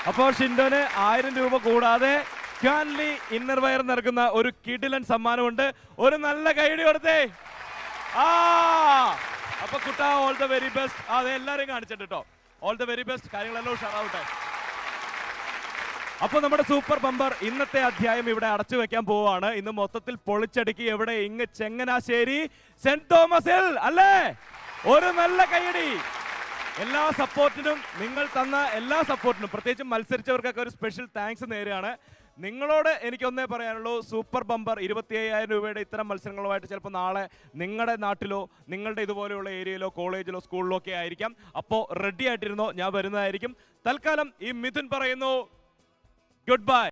C: അപ്പോൾ ഷിൻഡോന് 1000 രൂപ കൂടാതെ ക്യാൻലി ഇന്നർ വയർ നൽകുന്ന ഒരു കിടിലൻ സമ്മാനമുണ്ട് ഒരു നല്ല കൈയടി കൊടുത്തേ അപ്പൊ കുട്ട ഓൾ ദ വെരി ബെസ്റ്റ് അതെ എല്ലാവരും കാണിച്ചിട്ട് കേട്ടോ ഓൾ ദ വെരി ബെസ്റ്റ് കാര്യങ്ങളെല്ലാം ഉഷാറാവട്ടെ അപ്പൊ നമ്മുടെ സൂപ്പർ ബമ്പർ ഇന്നത്തെ അധ്യായം ഇവിടെ അടച്ചു വെക്കാൻ പോവാണ് ഇന്ന് മൊത്തത്തിൽ പൊളിച്ചടുക്കി എവിടെ ഇങ്ങ് ചെങ്ങനാശ്ശേരി സെന്റ് തോമസിൽ അല്ലേ ഒരു നല്ല കൈയടി എല്ലാ സപ്പോർട്ടിനും നിങ്ങൾ തന്ന എല്ലാ സപ്പോർട്ടിനും പ്രത്യേകിച്ചും മത്സരിച്ചവർക്കൊക്കെ ഒരു സ്പെഷ്യൽ താങ്ക്സ് നേരെയാണ് നിങ്ങളോട് എനിക്കൊന്നേ പറയാനുള്ളൂ സൂപ്പർ ബമ്പർ 25,000 രൂപയുടെ ഇത്തരം മത്സരങ്ങളുമായിട്ട് ചിലപ്പോൾ നാളെ നിങ്ങളുടെ നാട്ടിലോ നിങ്ങളുടെ ഇതുപോലെയുള്ള ഏരിയയിലോ കോളേജിലോ സ്കൂളിലോ ഒക്കെ ആയിരിക്കാം അപ്പോൾ റെഡി ആയിട്ടിരുന്നോ ഞാൻ വരുന്നതായിരിക്കും തൽക്കാലം ഈ മിഥുൻ പറയുന്നു ഗുഡ് ബൈ